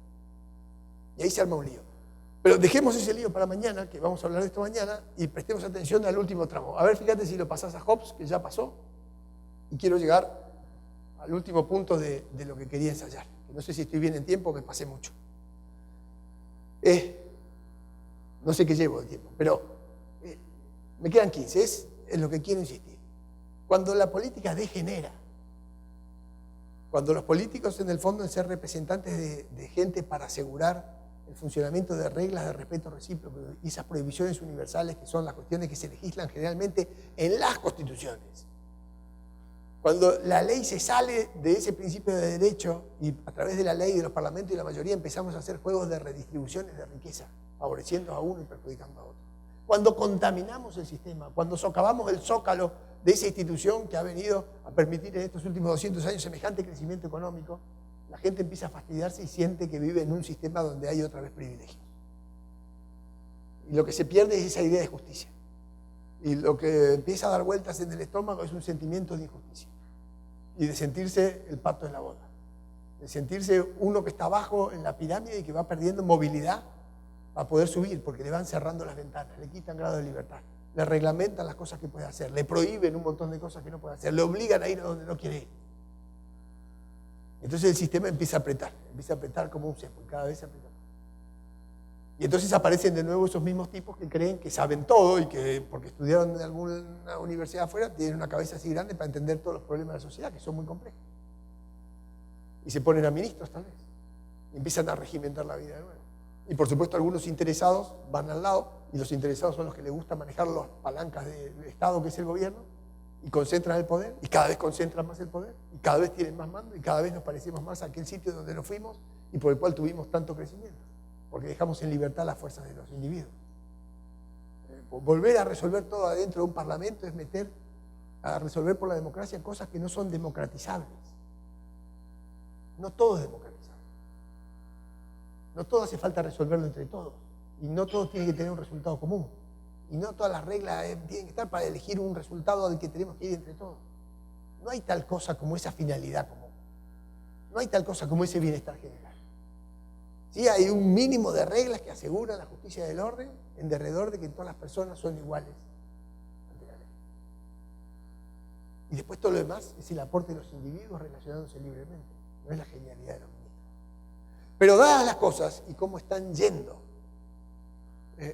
Y ahí se arma un lío. Pero dejemos ese lío para mañana, que vamos a hablar de esto mañana, y prestemos atención al último tramo. A ver, fíjate si lo pasás a Hobbes, que ya pasó, y quiero llegar al último punto de lo que quería ensayar. No sé si estoy bien en tiempo, me pasé mucho. No sé qué llevo de tiempo, pero me quedan 15, es en lo que quiero insistir. Cuando la política degenera, cuando los políticos en el fondo en ser representantes de gente para asegurar el funcionamiento de reglas de respeto recíproco y esas prohibiciones universales que son las cuestiones que se legislan generalmente en las constituciones, cuando la ley se sale de ese principio de derecho y a través de la ley de los parlamentos y la mayoría empezamos a hacer juegos de redistribuciones de riqueza, favoreciendo a uno y perjudicando a otro. Cuando contaminamos el sistema, cuando socavamos el zócalo de esa institución que ha venido a permitir en estos últimos 200 años semejante crecimiento económico, la gente empieza a fastidiarse y siente que vive en un sistema donde hay otra vez privilegios. Y lo que se pierde es esa idea de justicia. Y lo que empieza a dar vueltas en el estómago es un sentimiento de injusticia. Y de sentirse el pato en la boda. De sentirse uno que está abajo en la pirámide y que va perdiendo movilidad para poder subir, porque le van cerrando las ventanas, le quitan grado de libertad, le reglamentan las cosas que puede hacer, le prohíben un montón de cosas que no puede hacer, le obligan a ir a donde no quiere ir. Entonces el sistema empieza a apretar como un cepo, y cada vez se aprieta más. Y entonces aparecen de nuevo esos mismos tipos que creen que saben todo y que porque estudiaron en alguna universidad afuera tienen una cabeza así grande para entender todos los problemas de la sociedad, que son muy complejos. Y se ponen a ministros tal vez, y empiezan a regimentar la vida de nuevo. Y por supuesto algunos interesados van al lado, y los interesados son los que les gusta manejar las palancas del Estado, que es el gobierno, y concentran el poder, y cada vez concentran más el poder, y cada vez tienen más mando, y cada vez nos parecemos más a aquel sitio donde nos fuimos y por el cual tuvimos tanto crecimiento, porque dejamos en libertad las fuerzas de los individuos. Volver a resolver todo adentro de un parlamento es meter a resolver por la democracia cosas que no son democratizables. No todo es democratizable. No todo hace falta resolverlo entre todos. Y no todo tiene que tener un resultado común. Y no todas las reglas tienen que estar para elegir un resultado al que tenemos que ir entre todos. No hay tal cosa como esa finalidad común. No hay tal cosa como ese bienestar general. Sí, hay un mínimo de reglas que aseguran la justicia del orden en derredor de que todas las personas son iguales ante la ley. Y después todo lo demás es el aporte de los individuos relacionándose libremente. No es la genialidad de los ministros. Pero dadas las cosas y cómo están yendo,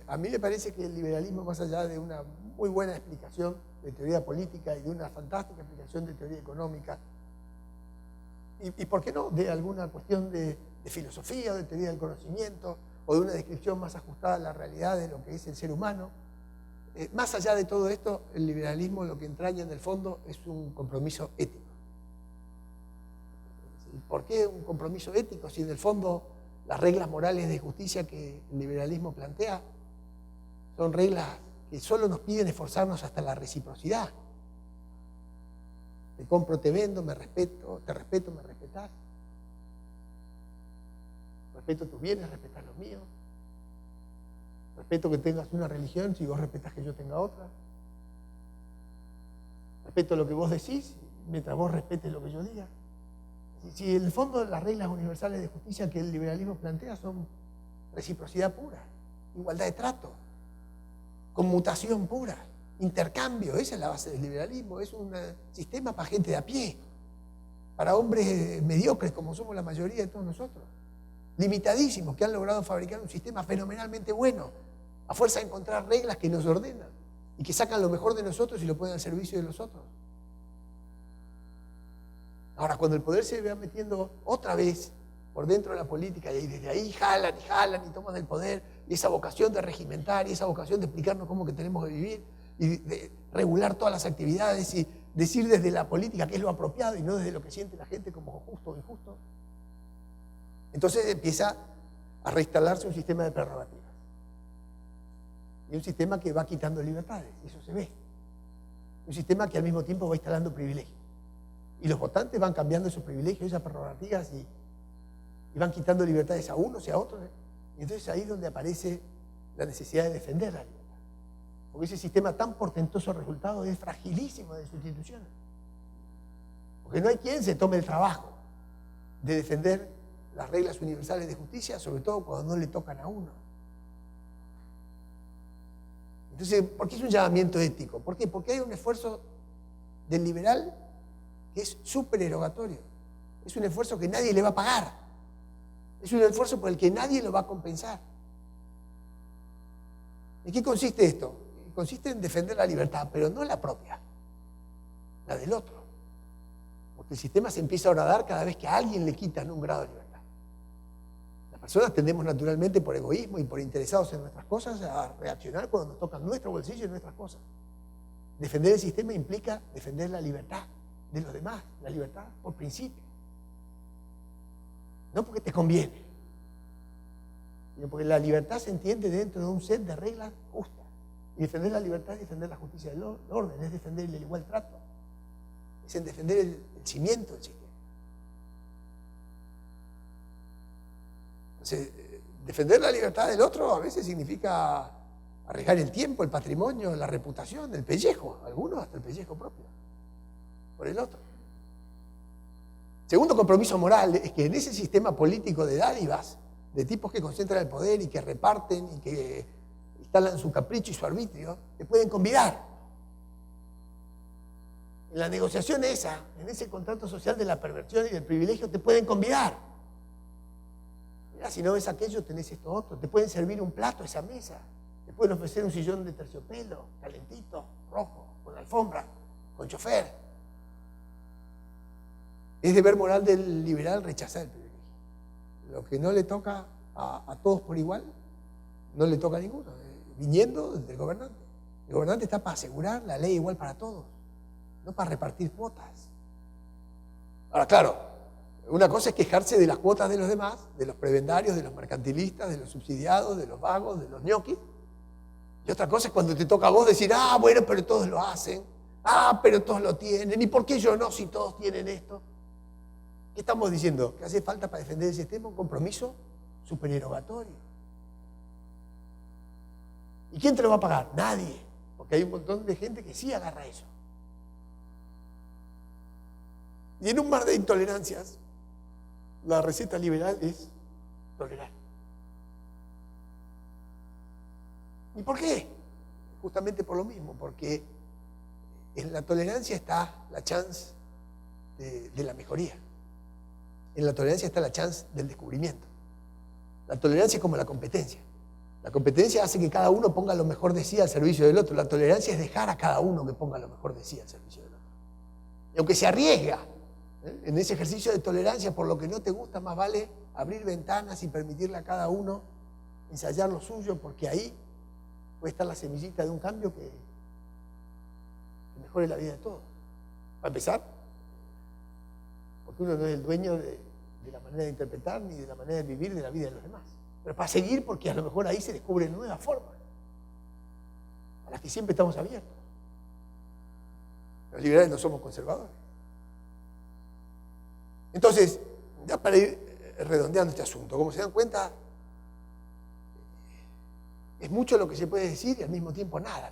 a mí me parece que el liberalismo, más allá de una muy buena explicación de teoría política y de una fantástica explicación de teoría económica, y por qué no, de alguna cuestión de filosofía, de teoría del conocimiento, o de una descripción más ajustada a la realidad de lo que es el ser humano, más allá de todo esto, el liberalismo lo que entraña en el fondo es un compromiso ético. ¿Por qué un compromiso ético si en el fondo las reglas morales de justicia que el liberalismo plantea son reglas que solo nos piden esforzarnos hasta la reciprocidad? Te compro, te vendo, me respeto, te respeto, me respetás. Respeto tus bienes, respetás los míos. Respeto que tengas una religión si vos respetás que yo tenga otra. Respeto lo que vos decís mientras vos respetes lo que yo diga. Si en el fondo las reglas universales de justicia que el liberalismo plantea son reciprocidad pura, igualdad de trato, conmutación pura, intercambio, esa es la base del liberalismo, es un sistema para gente de a pie, para hombres mediocres como somos la mayoría de todos nosotros, limitadísimos, que han logrado fabricar un sistema fenomenalmente bueno, a fuerza de encontrar reglas que nos ordenan y que sacan lo mejor de nosotros y lo ponen al servicio de los otros. Ahora, cuando el poder se vea metiendo otra vez por dentro de la política y desde ahí jalan y toman el poder, y esa vocación de regimentar y esa vocación de explicarnos cómo que tenemos que vivir y de regular todas las actividades y decir desde la política qué es lo apropiado y no desde lo que siente la gente como justo o injusto, entonces empieza a reinstalarse un sistema de prerrogativas y un sistema que va quitando libertades, y eso se ve, un sistema que al mismo tiempo va instalando privilegios. Y los votantes van cambiando esos privilegios, esas prerrogativas y van quitando libertades a unos y a otros. Y entonces ahí es donde aparece la necesidad de defender la libertad. Porque ese sistema tan portentoso resultado es fragilísimo de sustitución. Porque no hay quien se tome el trabajo de defender las reglas universales de justicia, sobre todo cuando no le tocan a uno. Entonces, ¿por qué es un llamamiento ético? ¿Por qué? Porque hay un esfuerzo del liberal que es supererogatorio. Es un esfuerzo que nadie le va a pagar. Es un esfuerzo por el que nadie lo va a compensar. ¿En qué consiste esto? Consiste en defender la libertad, pero no la propia, la del otro. Porque el sistema se empieza a horadar cada vez que a alguien le quitan un grado de libertad. Las personas tendemos naturalmente por egoísmo y por interesados en nuestras cosas a reaccionar cuando nos tocan nuestro bolsillo y nuestras cosas. Defender el sistema implica defender la libertad de los demás, la libertad por principio. No porque te conviene, sino porque la libertad se entiende dentro de un set de reglas justas. Y defender la libertad es defender la justicia del orden, es defender el igual trato, es en defender el cimiento del sistema. Entonces, defender la libertad del otro a veces significa arriesgar el tiempo, el patrimonio, la reputación, el pellejo, algunos hasta el pellejo propio, por el otro. Segundo compromiso moral es que en ese sistema político de dádivas, de tipos que concentran el poder y que reparten y que instalan su capricho y su arbitrio, te pueden convidar. En la negociación esa, en ese contrato social de la perversión y del privilegio, te pueden convidar. Mira, si no ves aquello, tenés esto otro. Te pueden servir un plato a esa mesa. Te pueden ofrecer un sillón de terciopelo, calentito, rojo, con alfombra, con chofer. Es deber moral del liberal rechazar el privilegio. Lo que no le toca a todos por igual, no le toca a ninguno, viniendo desde el gobernante. El gobernante está para asegurar la ley igual para todos, no para repartir cuotas. Ahora, claro, una cosa es quejarse de las cuotas de los demás, de los prebendarios, de los mercantilistas, de los subsidiados, de los vagos, de los ñoquis. Y otra cosa es cuando te toca a vos decir, bueno, pero todos lo hacen. Pero todos lo tienen. ¿Y por qué yo no si todos tienen esto? ¿Qué estamos diciendo? Que hace falta para defender el sistema un compromiso supererogatorio. ¿Y quién te lo va a pagar? Nadie. Porque hay un montón de gente que sí agarra eso. Y en un mar de intolerancias, la receta liberal es tolerar. ¿Y por qué? Justamente por lo mismo, porque en la tolerancia está la chance de la mejoría. En la tolerancia está la chance del descubrimiento. La tolerancia es como la competencia. La competencia hace que cada uno ponga lo mejor de sí al servicio del otro. La tolerancia es dejar a cada uno que ponga lo mejor de sí al servicio del otro. Y aunque se arriesga en ese ejercicio de tolerancia por lo que no te gusta, más vale abrir ventanas y permitirle a cada uno ensayar lo suyo, porque ahí puede estar la semillita de un cambio que mejore la vida de todos. Para empezar, porque uno no es el dueño de la manera de interpretar ni de la manera de vivir de la vida de los demás. Pero para seguir, porque a lo mejor ahí se descubren nuevas formas a las que siempre estamos abiertos. Los liberales no somos conservadores. Entonces, ya para ir redondeando este asunto, como se dan cuenta, es mucho lo que se puede decir y al mismo tiempo nada.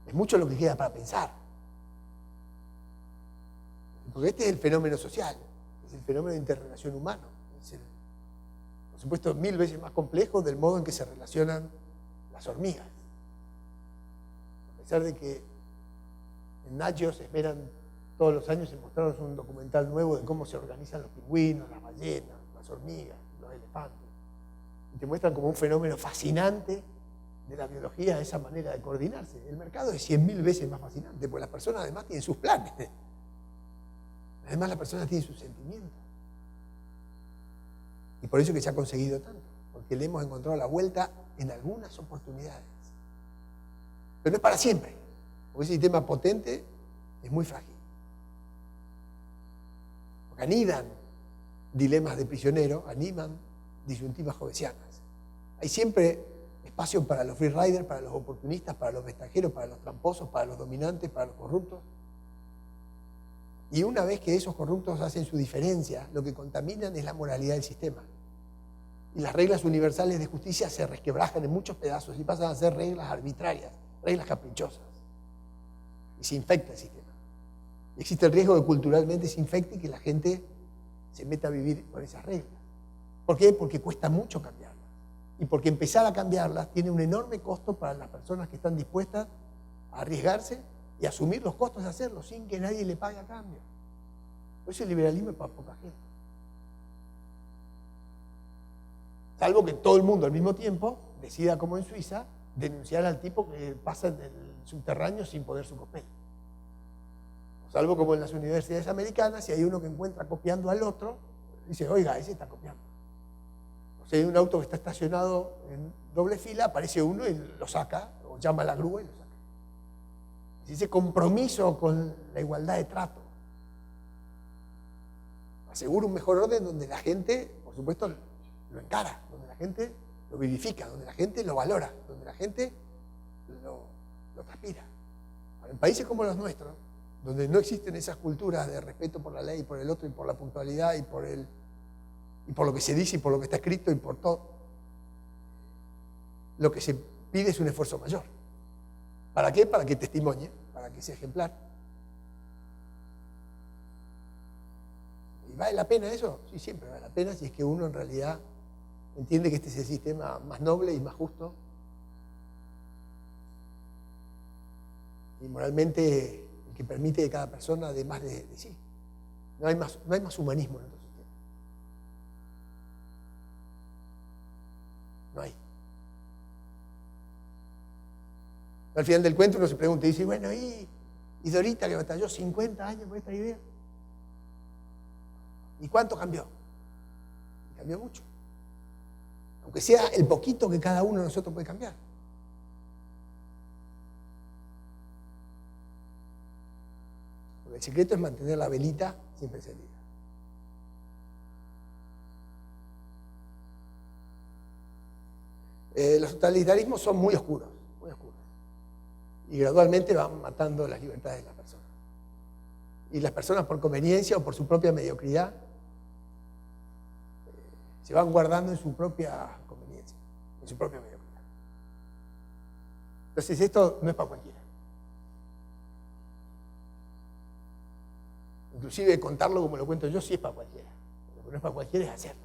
Es mucho lo que queda para pensar. Porque este es el fenómeno social, es el fenómeno de interrelación humano. Es por supuesto, 1000 veces más complejo del modo en que se relacionan las hormigas. A pesar de que en Nat Geo se esperan todos los años en mostrarnos un documental nuevo de cómo se organizan los pingüinos, las ballenas, las hormigas, los elefantes. Y te muestran como un fenómeno fascinante de la biología esa manera de coordinarse. El mercado es 100.000 veces más fascinante, porque las personas además tienen sus planes. Además las personas tienen sus sentimientos. Y por eso que se ha conseguido tanto, porque le hemos encontrado la vuelta en algunas oportunidades. Pero no es para siempre, porque ese sistema potente es muy frágil. Porque anidan dilemas de prisionero, animan disyuntivas jovesianas. Hay siempre espacio para los free riders, para los oportunistas, para los extranjeros, para los tramposos, para los dominantes, para los corruptos. Y una vez que esos corruptos hacen su diferencia, lo que contaminan es la moralidad del sistema. Y las reglas universales de justicia se resquebrajan en muchos pedazos y pasan a ser reglas arbitrarias, reglas caprichosas. Y se infecta el sistema. Y existe el riesgo de que culturalmente se infecte y que la gente se meta a vivir con esas reglas. ¿Por qué? Porque cuesta mucho cambiarlas. Y porque empezar a cambiarlas tiene un enorme costo para las personas que están dispuestas a arriesgarse y asumir los costos de hacerlo sin que nadie le pague a cambio. Por eso el liberalismo es para poca gente. Salvo que todo el mundo al mismo tiempo decida, como en Suiza, denunciar al tipo que pasa en el subterráneo sin poder su copel. O salvo como en las universidades americanas, si hay uno que encuentra copiando al otro, dice, oiga, ese está copiando. O sea, hay un auto que está estacionado en doble fila, aparece uno y lo saca, o llama a la grúa y lo saca. Ese compromiso con la igualdad de trato asegura un mejor orden donde la gente, por supuesto, lo encara, donde la gente lo vivifica, donde la gente lo valora, donde la gente lo transpira. En países como los nuestros, donde no existen esas culturas de respeto por la ley, por el otro y por la puntualidad y por lo que se dice y por lo que está escrito y por todo, lo que se pide es un esfuerzo mayor. ¿Para qué? Para que testimonie, para que sea ejemplar. ¿Y vale la pena eso? Sí, siempre vale la pena si es que uno en realidad entiende que este es el sistema más noble y más justo y moralmente el que permite que cada persona dé más de sí. No hay más humanismo en nuestro sistema. No hay. Al final del cuento uno se pregunta y dice, bueno, ¿y Dorita que batalló 50 años por esta idea? ¿Y cuánto cambió? Cambió mucho. Aunque sea el poquito que cada uno de nosotros puede cambiar. Porque el secreto es mantener la velita siempre encendida. Los totalitarismos son muy oscuros, muy oscuros. y gradualmente van matando las libertades de las personas. Y las personas, por conveniencia o por su propia mediocridad, se van guardando en su propia conveniencia, en su propia mediocridad. Entonces esto no es para cualquiera. Inclusive contarlo como lo cuento yo sí es para cualquiera. Lo que no es para cualquiera es hacerlo.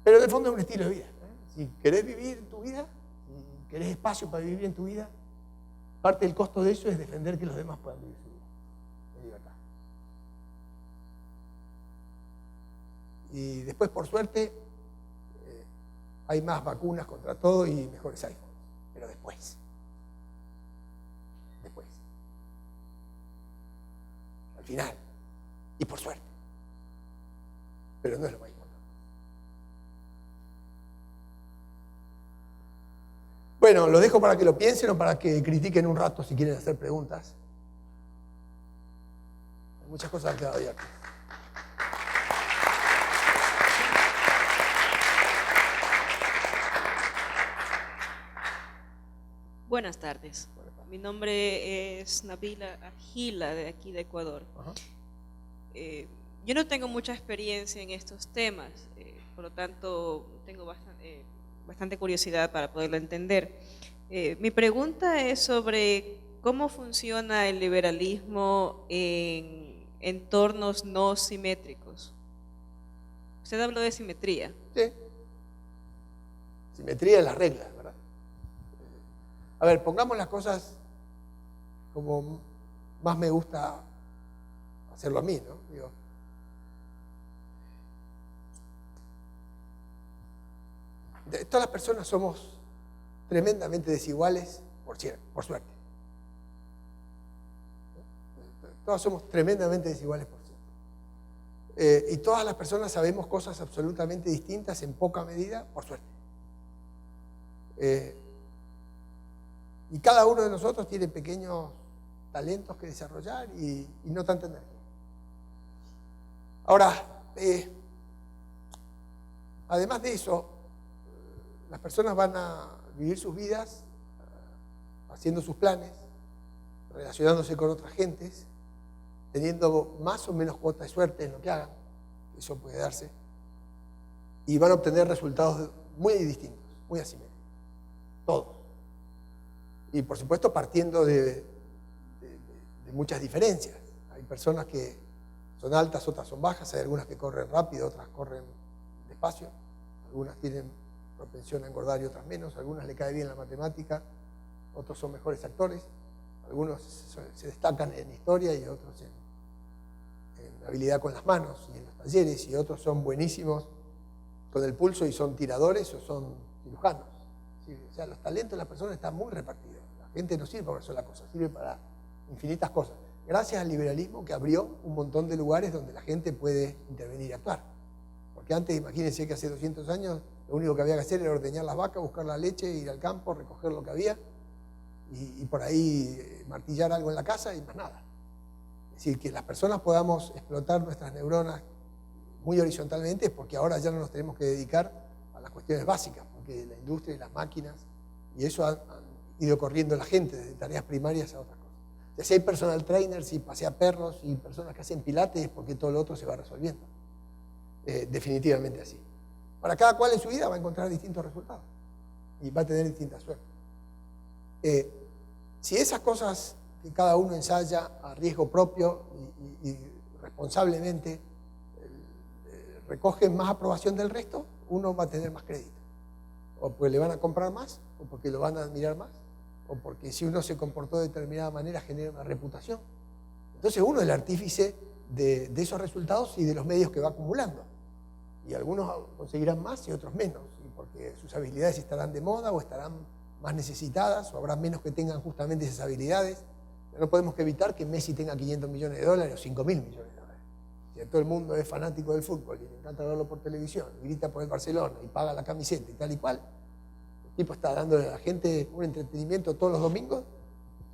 Pero en el fondo es un estilo de vida. Si querés vivir tu vida, si querés espacio para vivir en tu vida, parte del costo de eso es defender que los demás puedan vivir su vida en libertad. Y después, por suerte, hay más vacunas contra todo y mejores iPhones. Pero después. Al final. Y por suerte. Pero no es lo más importante. Bueno, lo dejo para que lo piensen o para que critiquen un rato si quieren hacer preguntas. Hay muchas cosas han quedado abiertas. Buenas tardes. Mi nombre es Nabila Agila, de aquí de Ecuador. Yo no tengo mucha experiencia en estos temas, por lo tanto tengo bastante curiosidad para poderlo entender. Mi pregunta es sobre cómo funciona el liberalismo en entornos no simétricos. Usted habló de simetría. Sí. Simetría en las reglas, ¿verdad? A ver, pongamos las cosas como más me gusta hacerlo a mí, ¿no? Digo, todas las personas somos tremendamente desiguales, por suerte. Todas somos tremendamente desiguales, por suerte. Y todas las personas sabemos cosas absolutamente distintas en poca medida, por suerte. Y cada uno de nosotros tiene pequeños talentos que desarrollar y no tanta energía. Ahora, además de eso, las personas van a vivir sus vidas haciendo sus planes, relacionándose con otras gentes, teniendo más o menos cuota de suerte en lo que hagan, eso puede darse, y van a obtener resultados muy distintos, muy asimétricos, todos. Y por supuesto partiendo de muchas diferencias. Hay personas que son altas, otras son bajas, hay algunas que corren rápido, otras corren despacio, algunas tienen propensión a engordar y otras menos, algunas le cae bien la matemática, otros son mejores actores, algunos se destacan en historia y otros en habilidad con las manos y en los talleres, y otros son buenísimos con el pulso y son tiradores o son cirujanos. ¿Sí? O sea, los talentos de las personas están muy repartidos. La gente no sirve para una sola cosa, sirve para infinitas cosas. Gracias al liberalismo que abrió un montón de lugares donde la gente puede intervenir y actuar. Porque antes, imagínense que hace 200 años lo único que había que hacer era ordeñar las vacas, buscar la leche, ir al campo, recoger lo que había y por ahí martillar algo en la casa y más nada. Es decir, que las personas podamos explotar nuestras neuronas muy horizontalmente es porque ahora ya no nos tenemos que dedicar a las cuestiones básicas, porque la industria y las máquinas y eso han ido corriendo la gente desde tareas primarias a otras cosas. Ya si hay personal trainers y pasea perros y personas que hacen pilates es porque todo lo otro se va resolviendo. Definitivamente así. Para cada cual en su vida va a encontrar distintos resultados y va a tener distintas suertes. Si esas cosas que cada uno ensaya a riesgo propio y responsablemente recogen más aprobación del resto, uno va a tener más crédito. O porque le van a comprar más, o porque lo van a admirar más, o porque si uno se comportó de determinada manera genera una reputación. Entonces uno es el artífice de esos resultados y de los medios que va acumulando. Y algunos conseguirán más y otros menos, porque sus habilidades estarán de moda o estarán más necesitadas, o habrá menos que tengan justamente esas habilidades. Pero no podemos evitar que Messi tenga 500 millones de dólares o 5.000 millones de dólares. Si todo el mundo es fanático del fútbol y le encanta verlo por televisión, y grita por el Barcelona y paga la camiseta y tal y cual, el tipo está dándole a la gente un entretenimiento todos los domingos,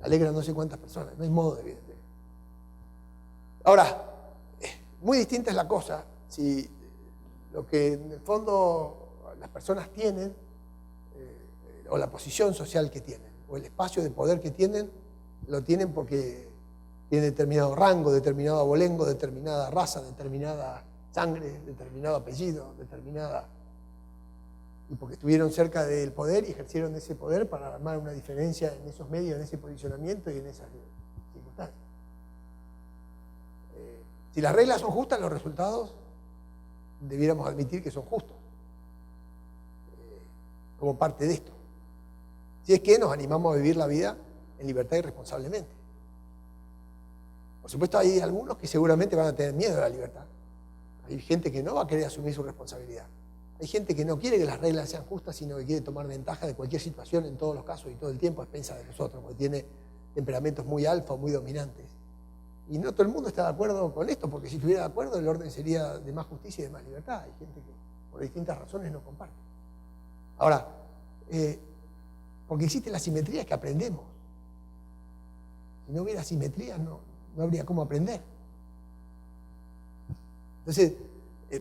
alegra a no sé cuántas personas, no hay modo de evidente. Ahora, muy distinta es la cosa si lo que en el fondo las personas tienen o la posición social que tienen, o el espacio de poder que tienen, lo tienen porque tienen determinado rango, determinado abolengo, determinada raza, determinada sangre, determinado apellido, y porque estuvieron cerca del poder y ejercieron ese poder para armar una diferencia en esos medios, en ese posicionamiento y en esas circunstancias. Si las reglas son justas, los resultados debiéramos admitir que son justos, como parte de esto. Si es que nos animamos a vivir la vida en libertad y responsablemente. Por supuesto, hay algunos que seguramente van a tener miedo a la libertad. Hay gente que no va a querer asumir su responsabilidad. Hay gente que no quiere que las reglas sean justas, sino que quiere tomar ventaja de cualquier situación en todos los casos y todo el tiempo a expensas de nosotros, porque tiene temperamentos muy alfa o muy dominantes. Y no todo el mundo está de acuerdo con esto, porque si estuviera de acuerdo el orden sería de más justicia y de más libertad. Hay gente que por distintas razones no comparte. Ahora, porque existe la simetría que aprendemos. Si no hubiera simetría, no habría cómo aprender. Entonces,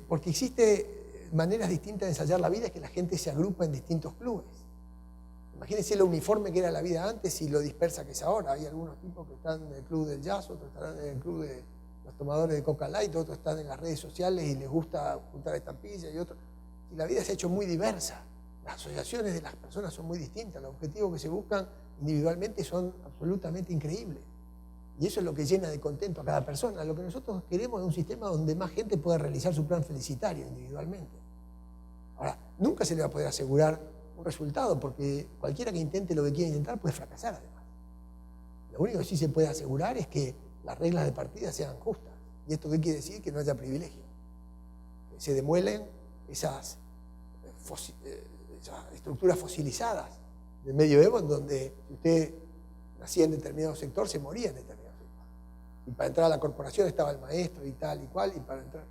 porque existe maneras distintas de ensayar la vida, es que la gente se agrupa en distintos clubes. Imagínense lo uniforme que era la vida antes y lo dispersa que es ahora. Hay algunos tipos que están en el club del jazz, otros están en el club de los tomadores de Coca Light, otros están en las redes sociales y les gusta juntar estampillas y otros. Y la vida se ha hecho muy diversa. Las asociaciones de las personas son muy distintas. Los objetivos que se buscan individualmente son absolutamente increíbles. Y eso es lo que llena de contento a cada persona. Lo que nosotros queremos es un sistema donde más gente pueda realizar su plan felicitario individualmente. Ahora, nunca se le va a poder asegurar un resultado, porque cualquiera que intente lo que quiera intentar puede fracasar además. Lo único que sí se puede asegurar es que las reglas de partida sean justas. ¿Y esto qué quiere decir? Que no haya privilegio. Que se demuelen esas estructuras fosilizadas del medioevo, en donde si usted nacía en determinado sector, se moría en determinado sector. Y para entrar a la corporación estaba el maestro y tal y cual, y para entrar.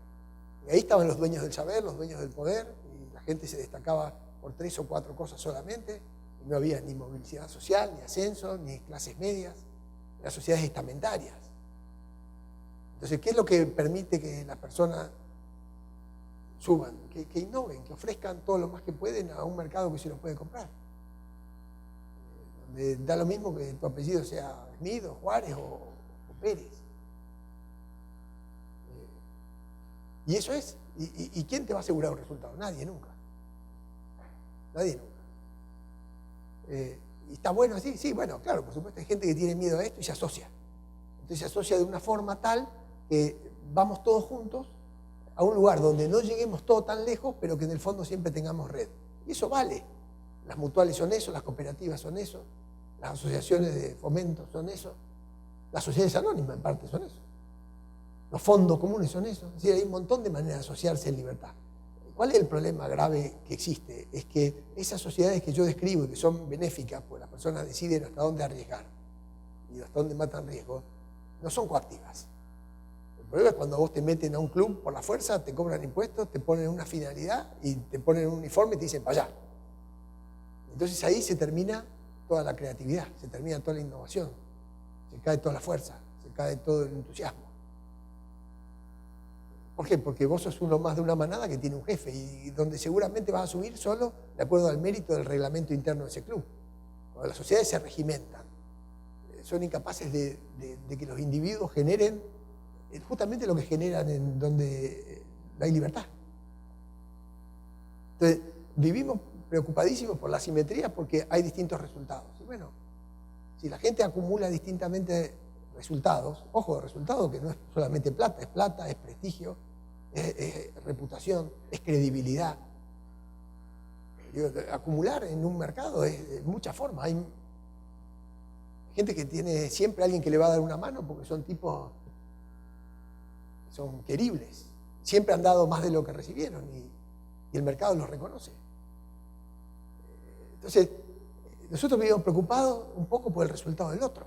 Y ahí estaban los dueños del saber, los dueños del poder, y la gente se destacaba por 3 o 4 cosas solamente, y no había ni movilidad social, ni ascenso, ni clases medias, eran sociedades estamentarias. Entonces, ¿qué es lo que permite que las personas suban? Que innoven, que ofrezcan todo lo más que pueden a un mercado que se lo puede comprar. Da lo mismo que tu apellido sea Smith o Juárez o Pérez. Y eso es. ¿Y quién te va a asegurar un resultado? Nadie nunca. Nadie nunca. ¿Y está bueno así? Sí, bueno, claro, por supuesto hay gente que tiene miedo a esto y se asocia. Entonces se asocia de una forma tal que vamos todos juntos a un lugar donde no lleguemos todos tan lejos, pero que en el fondo siempre tengamos red. Y eso vale. Las mutuales son eso, las cooperativas son eso, las asociaciones de fomento son eso, las sociedades anónimas en parte son eso, los fondos comunes son eso. Es decir, hay un montón de maneras de asociarse en libertad. ¿Cuál es el problema grave que existe? Es que esas sociedades que yo describo y que son benéficas, pues las personas deciden hasta dónde arriesgar y hasta dónde matan riesgo, no son coactivas. El problema es cuando vos te meten a un club por la fuerza, te cobran impuestos, te ponen una finalidad y te ponen un uniforme y te dicen para allá. Entonces ahí se termina toda la creatividad, se termina toda la innovación, se cae toda la fuerza, se cae todo el entusiasmo. ¿Por qué? Porque vos sos uno más de una manada que tiene un jefe y donde seguramente vas a subir solo de acuerdo al mérito del reglamento interno de ese club. Cuando las sociedades se regimentan, son incapaces de que los individuos generen justamente lo que generan en donde hay libertad. Entonces, vivimos preocupadísimos por la asimetría porque hay distintos resultados. Y bueno, si la gente acumula distintamente resultados, ojo, resultados que no es solamente plata, es prestigio, es reputación, es credibilidad. Digo, acumular en un mercado es de muchas formas. Hay gente que tiene siempre alguien que le va a dar una mano porque son tipos que son queribles. Siempre han dado más de lo que recibieron y el mercado los reconoce. Entonces, nosotros vivimos preocupados un poco por el resultado del otro.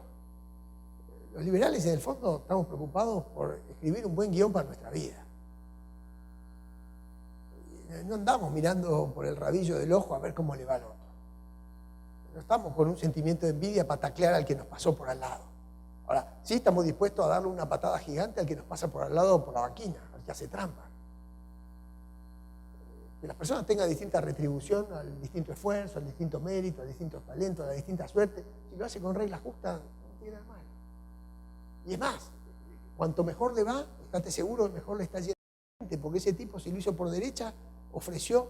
Los liberales, en el fondo, estamos preocupados por escribir un buen guión para nuestra vida. No andamos mirando por el rabillo del ojo a ver cómo le va al otro. No estamos con un sentimiento de envidia para taclear al que nos pasó por al lado. Ahora, sí estamos dispuestos a darle una patada gigante al que nos pasa por al lado por la vaquina, al que hace trampa. Que las personas tengan distinta retribución al distinto esfuerzo, al distinto mérito, al distinto talento, a la distinta suerte. Si lo hace con reglas justas, no tiene nada malo. Y es más, cuanto mejor le va, estate seguro, mejor le está yendo a la gente, porque ese tipo, si lo hizo por derecha, ofreció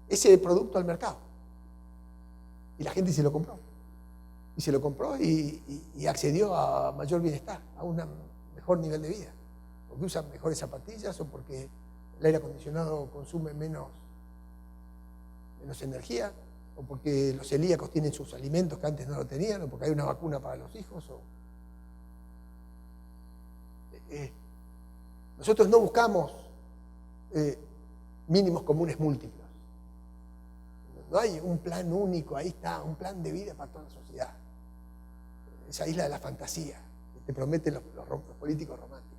ese producto al mercado. Y la gente se lo compró. Y se lo compró y accedió a mayor bienestar, a un mejor nivel de vida. Porque usan mejores zapatillas o porque el aire acondicionado consume menos energía, o porque los celíacos tienen sus alimentos que antes no lo tenían, o porque hay una vacuna para los hijos. Nosotros no buscamos mínimos comunes múltiplos. No hay un plan único, ahí está, un plan de vida para toda la sociedad. Esa isla de la fantasía que te prometen los políticos románticos.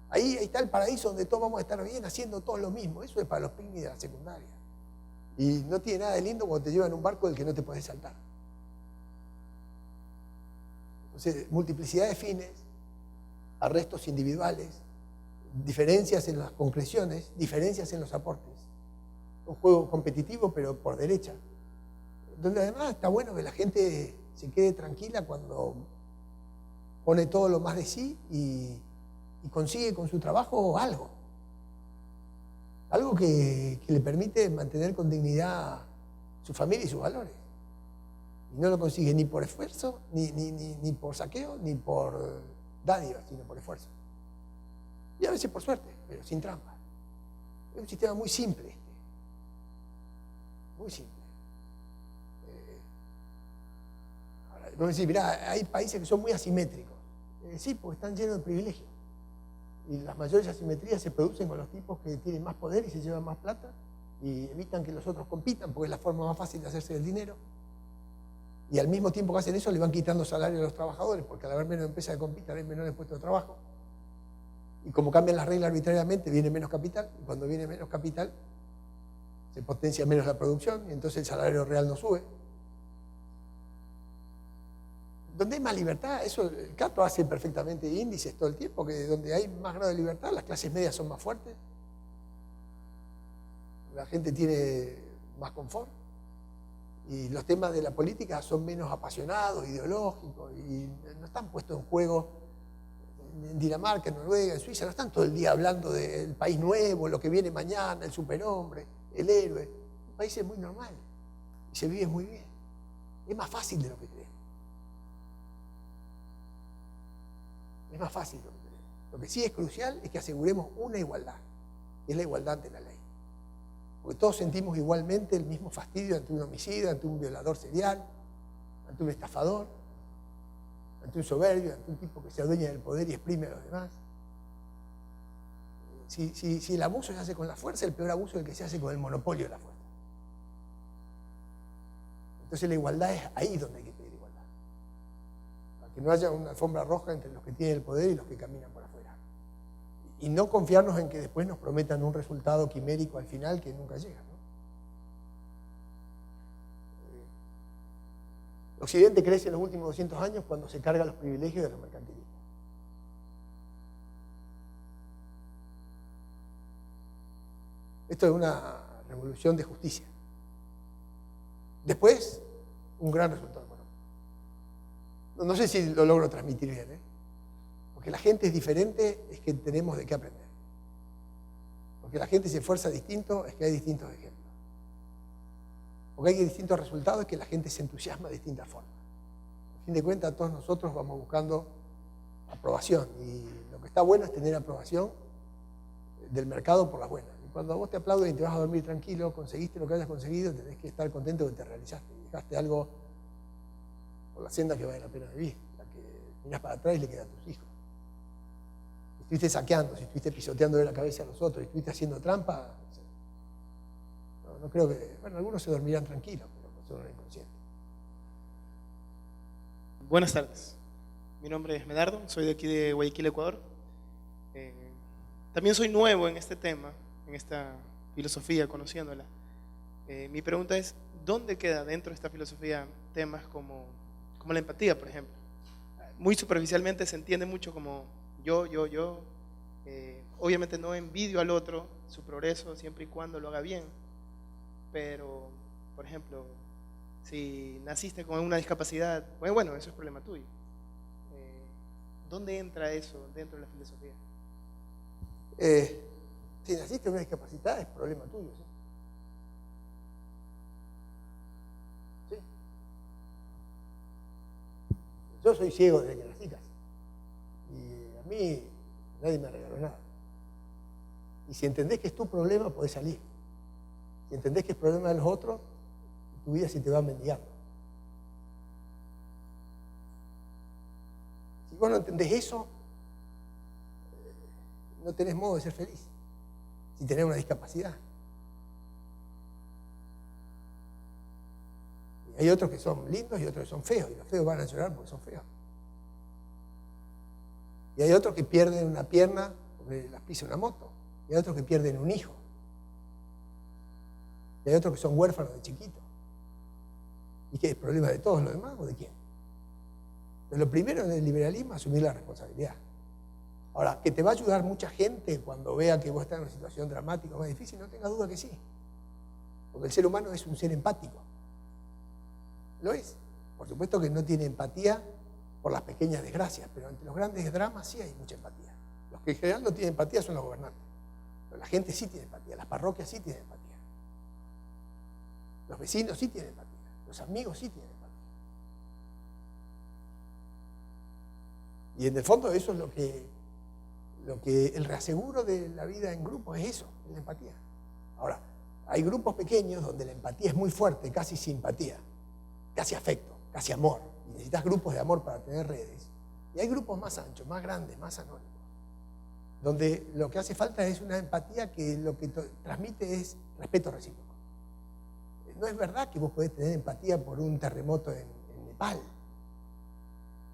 Ahí está el paraíso donde todos vamos a estar bien haciendo todos lo mismo. Eso es para los picnics de la secundaria. Y no tiene nada de lindo cuando te llevan un barco del que no te podés saltar. Entonces, multiplicidad de fines, arrestos individuales, diferencias en las concreciones, diferencias en los aportes. Un juego competitivo, pero por derecha. Donde además está bueno que la gente se quede tranquila cuando pone todo lo más de sí y consigue con su trabajo algo. Algo que le permite mantener con dignidad su familia y sus valores. Y no lo consigue ni por esfuerzo, ni por saqueo, ni por dádiva, sino por esfuerzo. Y a veces por suerte, pero sin trampa. Es un sistema muy simple este. Muy simple. Ahora, vamos a decir, mirá, hay países que son muy asimétricos. Sí, porque están llenos de privilegios. Y las mayores asimetrías se producen con los tipos que tienen más poder y se llevan más plata y evitan que los otros compitan porque es la forma más fácil de hacerse del dinero. Y al mismo tiempo que hacen eso le van quitando salario a los trabajadores porque al haber menos empresas que compitan hay menores puestos de trabajo. Y como cambian las reglas arbitrariamente viene menos capital y cuando viene menos capital se potencia menos la producción y entonces el salario real no sube. Donde hay más libertad, eso el Cato hace perfectamente índices todo el tiempo, que donde hay más grado de libertad, las clases medias son más fuertes, la gente tiene más confort, y los temas de la política son menos apasionados, ideológicos, y no están puestos en juego en Dinamarca, en Noruega, en Suiza, no están todo el día hablando del país nuevo, lo que viene mañana, el superhombre, el héroe. Un país es muy normal, y se vive muy bien. Es más fácil de lo que creemos. Es más fácil de lo que creemos. Lo que sí es crucial es que aseguremos una igualdad, que es la igualdad ante la ley. Porque todos sentimos igualmente el mismo fastidio ante un homicida, ante un violador serial, ante un estafador, ante un soberbio, ante un tipo que se adueña del poder y exprime a los demás. Si el abuso se hace con la fuerza, el peor abuso es el que se hace con el monopolio de la fuerza. Entonces la igualdad es ahí donde hay que pedir igualdad. Para que no haya una alfombra roja entre los que tienen el poder y los que caminan por afuera. Y no confiarnos en que después nos prometan un resultado quimérico al final que nunca llega, ¿no? Occidente crece en los últimos 200 años cuando se carga los privilegios de los mercantilistas. Esto es una revolución de justicia. Después, un gran resultado económico. No sé si lo logro transmitir bien, ¿eh? Porque la gente es diferente, es que tenemos de qué aprender. Porque la gente se esfuerza distinto, es que hay distintos ejemplos. Porque hay distintos resultados, es que la gente se entusiasma de distintas formas. A fin de cuentas, todos nosotros vamos buscando aprobación. Y lo que está bueno es tener aprobación del mercado por las buenas. Y cuando vos te aplauden y te vas a dormir tranquilo, conseguiste lo que hayas conseguido, tenés que estar contento que te realizaste. Dejaste algo por la senda que vale la pena vivir, la que mirás para atrás y le queda a tus hijos. Si estuviste saqueando, si estuviste pisoteando de la cabeza a los otros, si estuviste haciendo trampa, no creo que... Bueno, algunos se dormirán tranquilos, pero nosotros no inconscientes. Buenas tardes. Mi nombre es Medardo, soy de aquí de Guayaquil, Ecuador. También soy nuevo en este tema, en esta filosofía, conociéndola. Mi pregunta es, ¿dónde queda dentro de esta filosofía temas como la empatía, por ejemplo? Muy superficialmente se entiende mucho como yo. Obviamente no envidio al otro su progreso siempre y cuando lo haga bien, pero, por ejemplo, si naciste con una discapacidad, bueno, eso es problema tuyo. ¿Dónde entra eso dentro de la filosofía? Si naciste con una discapacidad, es problema tuyo, ¿sí? ¿Sí? Yo soy ciego desde que nací casi. Y a mí nadie me regaló nada. Y si entendés que es tu problema, podés salir. Si entendés que es problema de los otros, tu vida se te va mendigando. Si vos no entendés eso, no tenés modo de ser feliz. Si tenés una discapacidad. Y hay otros que son lindos y otros que son feos. Y los feos van a llorar porque son feos. Y hay otros que pierden una pierna porque las pisa una moto. Y hay otros que pierden un hijo. Y hay otros que son huérfanos de chiquitos. ¿Y qué es problema de todos los demás o de quién? Pero lo primero en el liberalismo es asumir la responsabilidad. Ahora, que te va a ayudar mucha gente cuando vea que vos estás en una situación dramática o más difícil, no tenga duda que sí. Porque el ser humano es un ser empático. Lo es. Por supuesto que no tiene empatía por las pequeñas desgracias, pero ante los grandes dramas sí hay mucha empatía. Los que en general no tienen empatía son los gobernantes. Pero la gente sí tiene empatía, las parroquias sí tienen empatía. Los vecinos sí tienen empatía, los amigos sí tienen empatía. Y en el fondo eso es lo que el reaseguro de la vida en grupo es eso, es la empatía. Ahora, hay grupos pequeños donde la empatía es muy fuerte, casi simpatía, casi afecto, casi amor. Y necesitas grupos de amor para tener redes. Y hay grupos más anchos, más grandes, más anónimos, donde lo que hace falta es una empatía que lo que transmite es respeto recíproco. No es verdad que vos podés tener empatía por un terremoto en Nepal.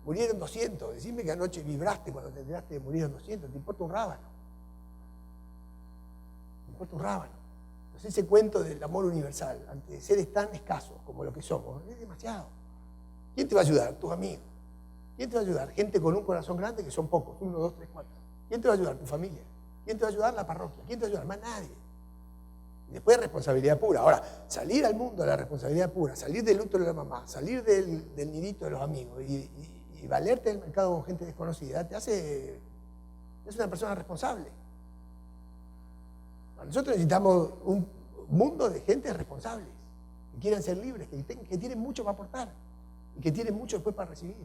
Murieron 200. Decime que anoche vibraste cuando te enteraste de que murieron 200. Te importa un rábano. Te importa un rábano. Entonces ese cuento del amor universal ante seres tan escasos como lo que somos es demasiado. ¿Quién te va a ayudar? Tus amigos. ¿Quién te va a ayudar? Gente con un corazón grande que son pocos. 1, 2, 3, 4. ¿Quién te va a ayudar? Tu familia. ¿Quién te va a ayudar? La parroquia. ¿Quién te va a ayudar? Más nadie. Y después responsabilidad pura. Ahora, salir al mundo de la responsabilidad pura, salir del útero de la mamá, salir del nidito de los amigos y valerte del mercado con gente desconocida, te hace una persona responsable. Nosotros necesitamos un mundo de gente responsables, que quieran ser libres, que tienen mucho para aportar y que tienen mucho después para recibir.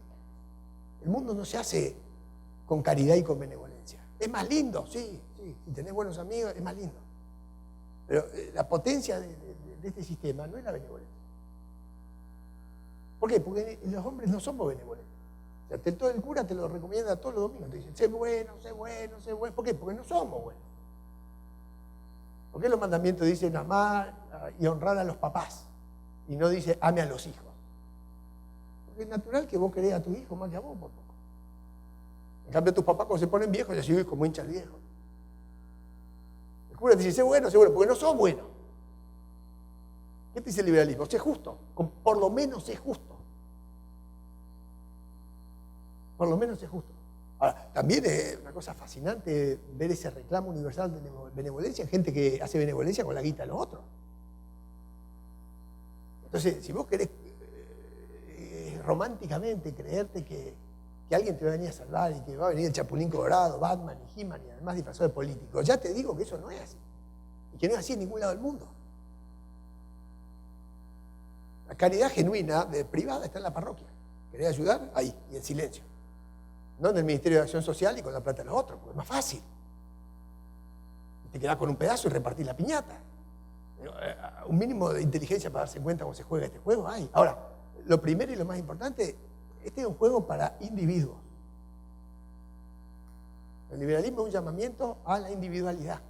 El mundo no se hace con caridad y con benevolencia. Es más lindo, sí, si tenés buenos amigos es más lindo. Pero la potencia de este sistema no es la benevolencia. ¿Por qué? Porque los hombres no somos benevolentes. O sea, todo el cura te lo recomienda todos los domingos. Te dicen, sé bueno, sé bueno, sé bueno. ¿Por qué? Porque no somos buenos. ¿Por qué los mandamientos dicen amar y honrar a los papás? Y no dice ame a los hijos. Porque es natural que vos querés a tu hijo más que a vos por poco. En cambio, tus papás cuando se ponen viejos, ya siguen como hincha el viejo. El cura te dice, sé bueno, porque no sos bueno. ¿Qué te dice el liberalismo? Sé justo. Por lo menos sé justo. Por lo menos es justo. Ahora, también es una cosa fascinante ver ese reclamo universal de benevolencia en gente que hace benevolencia con la guita de los otros. Entonces, si vos querés románticamente creerte que alguien te va a venir a salvar y que va a venir el Chapulín Colorado, Batman y He-Man y además disfrazado de político, ya te digo que eso no es así. Y que no es así en ningún lado del mundo. La caridad genuina, privada, está en la parroquia. ¿Querés ayudar? Ahí, y en silencio. No en el Ministerio de Acción Social y con la plata de los otros, porque es más fácil. Te quedás con un pedazo y repartís la piñata. Un mínimo de inteligencia para darse cuenta cómo se juega este juego hay. Ahora, lo primero y lo más importante, este es un juego para individuos. El liberalismo es un llamamiento a la individualidad.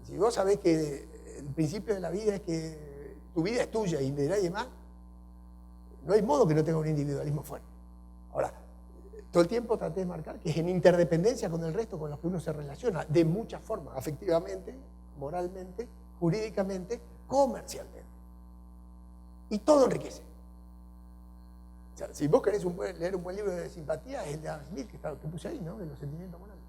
Si vos sabés que el principio de la vida es que tu vida es tuya y de nadie más, no hay modo que no tenga un individualismo fuerte. Ahora, todo el tiempo traté de marcar que es en interdependencia con el resto con los que uno se relaciona, de muchas formas, afectivamente, moralmente, jurídicamente, comercialmente. Y todo enriquece. O sea, si vos querés leer un buen libro de simpatía, es el de Adam Smith que puse ahí, ¿no? De los sentimientos morales.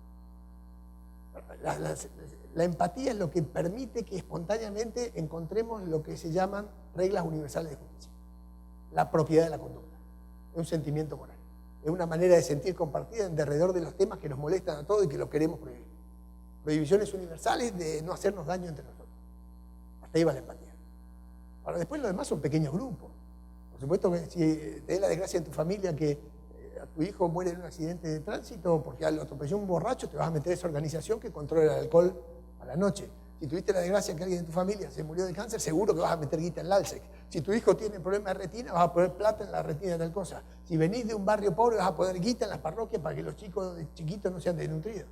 La empatía es lo que permite que espontáneamente encontremos lo que se llaman reglas universales de justicia. La propiedad de la conducta. Es un sentimiento moral. Es una manera de sentir compartida en derredor de los temas que nos molestan a todos y que los queremos prohibir. Prohibiciones universales de no hacernos daño entre nosotros. Hasta ahí va la empatía. Ahora, después lo demás son pequeños grupos. Por supuesto que si te da la desgracia en tu familia que a tu hijo muere en un accidente de tránsito porque lo atropelló un borracho, te vas a meter a esa organización que controla el alcohol a la noche. Si tuviste la desgracia que alguien en tu familia se murió de cáncer, seguro que vas a meter guita en la ALSEC. Si tu hijo tiene problema de retina, vas a poner plata en la retina de tal cosa. Si venís de un barrio pobre, vas a poner guita en las parroquias para que los chicos chiquitos no sean desnutridos.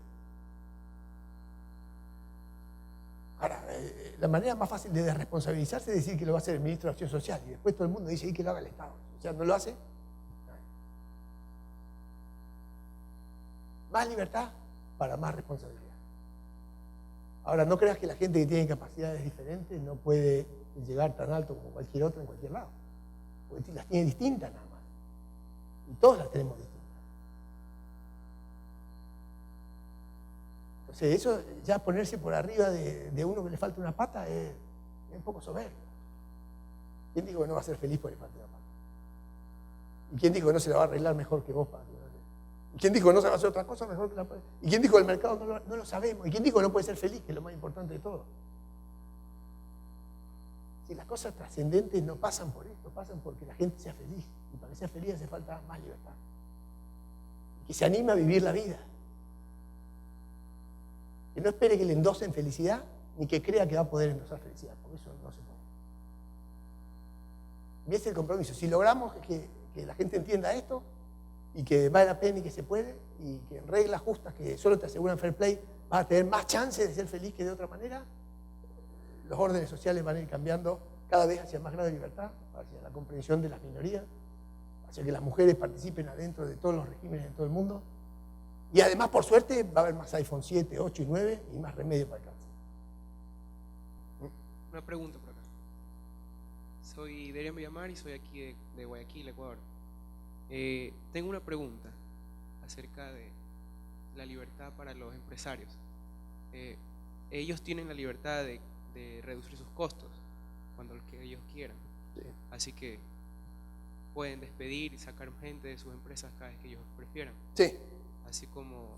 Ahora, la manera más fácil de desresponsabilizarse es decir que lo va a hacer el ministro de Acción Social y después todo el mundo dice que lo haga el Estado. O sea, ¿no lo hace? Más libertad para más responsabilidad. Ahora, no creas que la gente que tiene capacidades diferentes no puede llegar tan alto como cualquier otro en cualquier lado. Porque las tiene distintas nada más. Y todas las tenemos distintas. Entonces, eso ya ponerse por arriba de uno que le falta una pata es un poco soberbio. ¿Quién dijo que no va a ser feliz porque le falta una pata? ¿Y quién dijo que no se la va a arreglar mejor que vos para que no le... ¿Y quién dijo que no se va a hacer otra cosa mejor que la... ¿Y quién dijo que el mercado no lo sabemos? ¿Y quién dijo que no puede ser feliz, que es lo más importante de todo? Si las cosas trascendentes no pasan por esto, pasan porque la gente sea feliz. Y para que sea feliz hace falta más libertad. Y que se anime a vivir la vida. Que no espere que le endosen felicidad, ni que crea que va a poder endosar felicidad, porque eso no se puede. Y ese es el compromiso. Si logramos que la gente entienda esto, y que vale la pena y que se puede, y que en reglas justas que solo te aseguran fair play, vas a tener más chance de ser feliz que de otra manera, los órdenes sociales van a ir cambiando cada vez hacia más grado de libertad, hacia la comprensión de las minorías, hacia que las mujeres participen adentro de todos los regímenes en todo el mundo. Y además, por suerte, va a haber más iPhone 7, 8 y 9 y más remedio para el cáncer. Una pregunta por acá. Soy Derian Villamar y soy aquí de Guayaquil, Ecuador. Tengo una pregunta acerca de la libertad para los empresarios. Ellos tienen la libertad de reducir sus costos cuando lo que ellos quieran. Sí. Así que pueden despedir y sacar gente de sus empresas cada vez que ellos prefieran. Sí. Así como,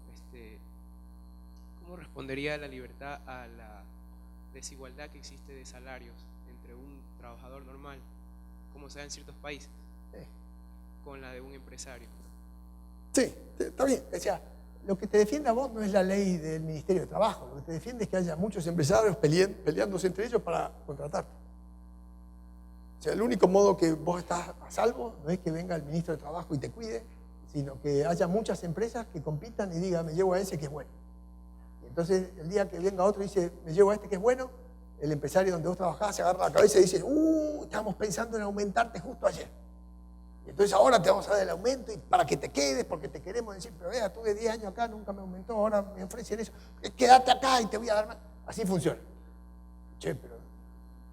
¿cómo respondería la libertad a la desigualdad que existe de salarios entre un trabajador normal, como se da en ciertos países, con la de un empresario? Sí, está bien. O sea, lo que te defiende a vos no es la ley del Ministerio de Trabajo. Lo que te defiende es que haya muchos empresarios peleándose entre ellos para contratarte. O sea, el único modo que vos estás a salvo no es que venga el ministro de Trabajo y te cuide, sino que haya muchas empresas que compitan y digan, me llevo a ese que es bueno. Y entonces, el día que venga otro y dice, me llevo a este que es bueno, el empresario donde vos trabajás se agarra la cabeza y dice, estábamos pensando en aumentarte justo ayer. Y entonces ahora te vamos a dar el aumento y para que te quedes, porque te queremos decir, pero vea, tuve 10 años acá, nunca me aumentó, ahora me ofrecen eso, quédate acá y te voy a dar más. Así funciona. Che, pero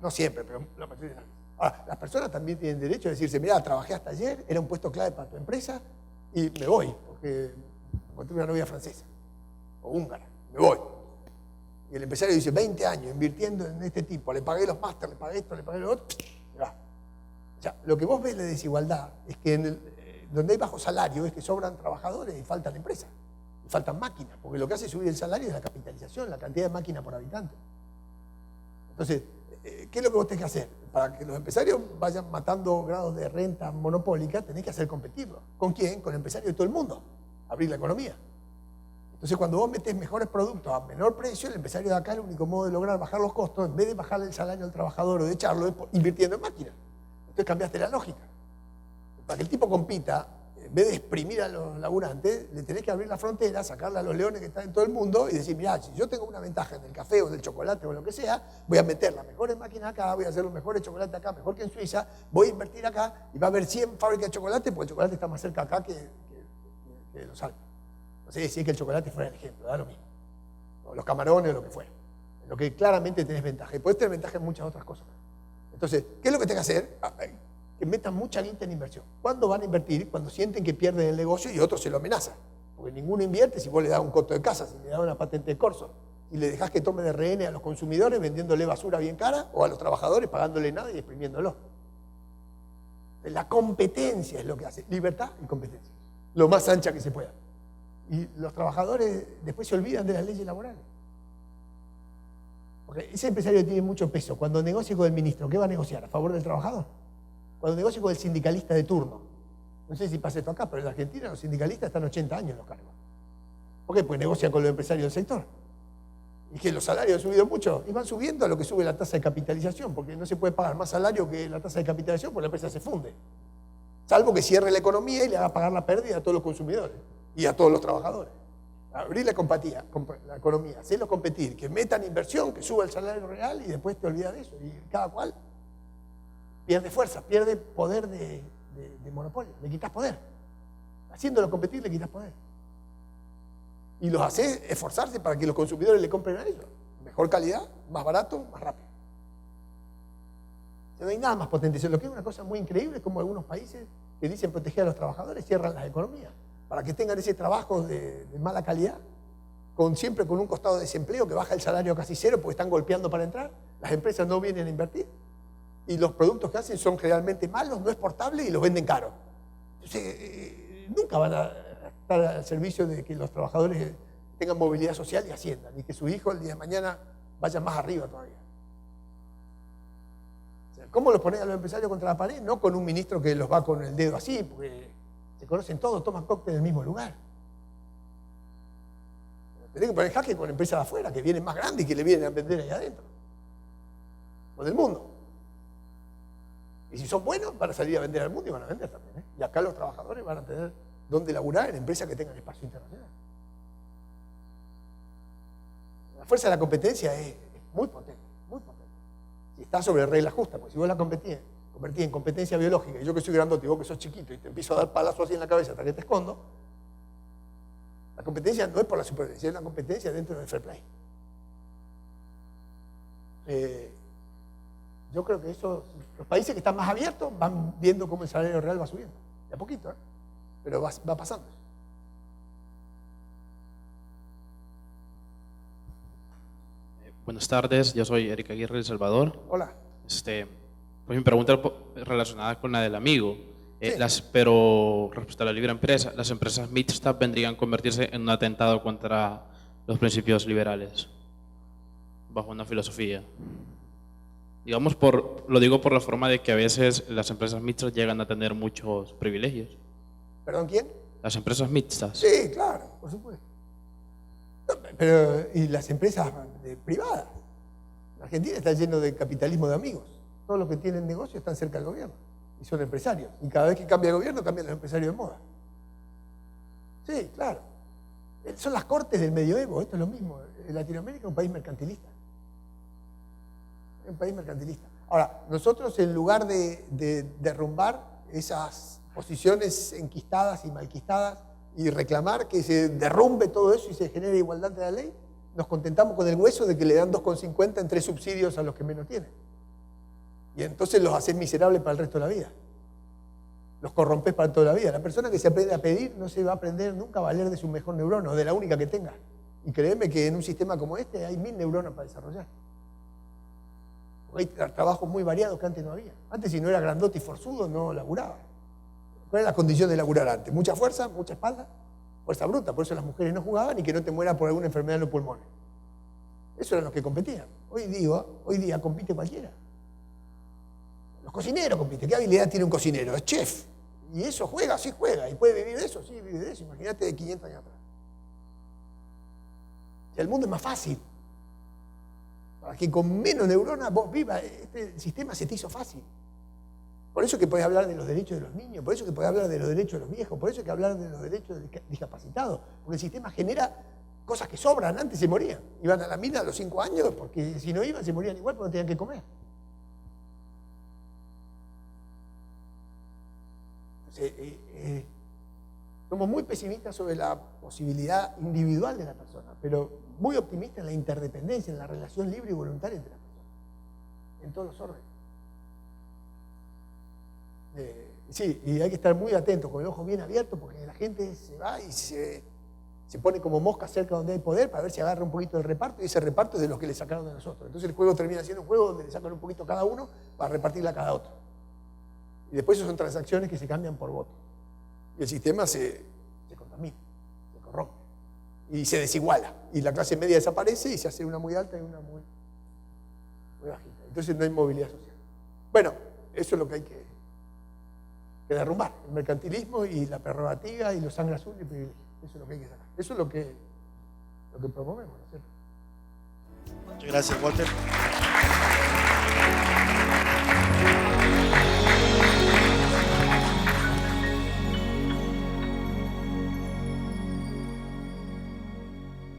no siempre, pero la mayoría de las veces. Ahora, las personas también tienen derecho a decirse, mira, trabajé hasta ayer, era un puesto clave para tu empresa, y me voy, porque encontré una novia francesa o húngara, me voy. Y el empresario dice, 20 años invirtiendo en este tipo, le pagué los máster, le pagué esto, le pagué lo otro, me va. O sea, lo que vos ves de desigualdad es que donde hay bajo salario es que sobran trabajadores y faltan empresas, y faltan máquinas, porque lo que hace subir el salario es la capitalización, la cantidad de máquinas por habitante. Entonces, ¿qué es lo que vos tenés que hacer? Para que los empresarios vayan matando grados de renta monopólica, tenés que hacer competirlo. ¿Con quién? Con empresarios de todo el mundo. Abrir la economía. Entonces, cuando vos metés mejores productos a menor precio, el empresario de acá, el único modo de lograr bajar los costos, en vez de bajarle el salario al trabajador o de echarlo, es invirtiendo en máquinas. Entonces cambiaste la lógica. Para que el tipo compita, en vez de exprimir a los laburantes, le tenés que abrir la frontera, sacarle a los leones que están en todo el mundo y decir, mirá, si yo tengo una ventaja en el café o en el chocolate o lo que sea, voy a meter las mejores máquinas acá, voy a hacer los mejores chocolates acá, mejor que en Suiza, voy a invertir acá y va a haber 100 fábricas de chocolate porque el chocolate está más cerca acá que los Alpes. No sé decir que el chocolate fuera el ejemplo, da lo mismo. O los camarones o lo que fuera. En lo que claramente tenés ventaja. Y podés tener ventaja en muchas otras cosas. Entonces, ¿qué es lo que tenés que hacer? Que metan mucha guita en inversión. ¿Cuándo van a invertir? Cuando sienten que pierden el negocio y otros se lo amenazan. Porque ninguno invierte si vos le das un costo de casa, si le das una patente de corso, y le dejás que tome de rehén a los consumidores vendiéndole basura bien cara o a los trabajadores pagándole nada y exprimiéndolo. La competencia es lo que hace, libertad y competencia, lo más ancha que se pueda. Y los trabajadores después se olvidan de las leyes laborales. Porque ese empresario tiene mucho peso. Cuando negocie con el ministro, ¿qué va a negociar? ¿A favor del trabajador? Cuando negocie con el sindicalista de turno. No sé si pasa esto acá, pero en la Argentina los sindicalistas están 80 años en los cargos. ¿Por qué? Pues negocian con los empresarios del sector. Y que los salarios han subido mucho y van subiendo a lo que sube la tasa de capitalización, porque no se puede pagar más salario que la tasa de capitalización porque la empresa se funde. Salvo que cierre la economía y le haga pagar la pérdida a todos los consumidores y a todos los trabajadores. Abrir la economía, hacerlos competir, que metan inversión, que suba el salario real y después te olvidas de eso. Y cada cual pierde fuerza, pierde poder de monopolio, le quitas poder. Haciéndolo competir le quitas poder. Y los hace esforzarse para que los consumidores le compren a ellos. Mejor calidad, más barato, más rápido. No hay nada más potente. Lo que es una cosa muy increíble es como algunos países que dicen proteger a los trabajadores cierran las economías para que tengan ese trabajo de mala calidad, siempre con un costado de desempleo que baja el salario a casi cero porque están golpeando para entrar. Las empresas no vienen a invertir y los productos que hacen son realmente malos, no exportables y los venden caro. Entonces, nunca van a estar al servicio de que los trabajadores tengan movilidad social y asciendan y que su hijo el día de mañana vaya más arriba todavía. O sea, ¿cómo los ponen a los empresarios contra la pared? No con un ministro que los va con el dedo así, porque se conocen todos, toman cóctel en el mismo lugar. Tienen que poner jaque con empresas de afuera que vienen más grandes y que le vienen a vender ahí adentro. O del mundo. Y si son buenos, van a salir a vender al mundo y van a vender también. ¿Eh? Y acá los trabajadores van a tener donde laburar en empresas que tengan espacio internacional. La fuerza de la competencia es muy potente, muy potente. Si está sobre reglas justas, porque si vos la convertís en competencia biológica, y yo que soy grandote y vos que sos chiquito y te empiezo a dar palazos así en la cabeza hasta que te escondo, la competencia no es por la supervivencia, es una competencia dentro del fair play. Yo creo que eso, los países que están más abiertos van viendo cómo el salario real va subiendo, de a poquito, ¿eh? Pero va pasando. Buenas tardes, yo soy Erika Aguirre de El Salvador. Hola. Pues mi pregunta relacionada con la del amigo, Sí. pero respecto a la libre empresa, las empresas mixtas vendrían a convertirse en un atentado contra los principios liberales, bajo una filosofía. Digamos, lo digo por la forma de que a veces las empresas mixtas llegan a tener muchos privilegios. ¿Perdón, quién? Las empresas mixtas. Sí, claro, por supuesto. Pero, ¿y las empresas privadas? La Argentina está lleno de capitalismo de amigos. Todos los que tienen negocio están cerca del gobierno y son empresarios. Y cada vez que cambia el gobierno, cambian los empresarios de moda. Sí, claro. Son las cortes del medioevo, esto es lo mismo. Latinoamérica es un país mercantilista. Es un país mercantilista. Ahora, nosotros en lugar de derrumbar esas posiciones enquistadas y malquistadas y reclamar que se derrumbe todo eso y se genere igualdad ante la ley, nos contentamos con el hueso de que le dan 2,50 en 3 subsidios a los que menos tienen. Y entonces los haces miserables para el resto de la vida. Los corrompes para toda la vida. La persona que se aprende a pedir no se va a aprender nunca a valer de su mejor neurona o de la única que tenga. Y créeme que en un sistema como este hay 1000 neuronas para desarrollar. Hay trabajos muy variados que antes no había. Antes, si no era grandote y forzudo, no laburaba. ¿Cuál era la condición de laburar antes? Mucha fuerza, mucha espalda, fuerza bruta. Por eso las mujeres no jugaban y que no te mueras por alguna enfermedad en los pulmones. Eso eran los que competían. Hoy día compite cualquiera. Los cocineros compiten. ¿Qué habilidad tiene un cocinero? Es chef. Y eso juega, sí juega. ¿Y puede vivir de eso? Sí, vive de eso. Imagínate de 500 años atrás. O sea, el mundo es más fácil. Para que con menos neuronas vos vivas, este sistema se te hizo fácil. Por eso que podés hablar de los derechos de los niños, por eso que podés hablar de los derechos de los viejos, por eso que hablar de los derechos de los discapacitados, porque el sistema genera cosas que sobran, antes se morían. Iban a la mina a los 5 años, porque si no iban se morían igual porque no tenían que comer. Entonces, somos muy pesimistas sobre la posibilidad individual de la persona, pero muy optimistas en la interdependencia, en la relación libre y voluntaria entre las personas, en todos los órdenes. Sí, y hay que estar muy atento, con el ojo bien abierto, porque la gente se va y se se pone como mosca cerca donde hay poder para ver si agarra un poquito del reparto, y ese reparto es de los que le sacaron de nosotros. Entonces el juego termina siendo un juego donde le sacan un poquito a cada uno para repartirla a cada otro. Y después eso son transacciones que se cambian por voto. Y el sistema se contamina, se corrompe. Y se desiguala. Y la clase media desaparece y se hace una muy alta y una muy bajita. Entonces no hay movilidad social. Bueno, eso es lo que hay que derrumbar. El mercantilismo y la prerrogativa y los sangre azul y privilegio. Eso es lo que hay que sacar. Eso es lo que promovemos, ¿no es cierto? Muchas gracias, Walter.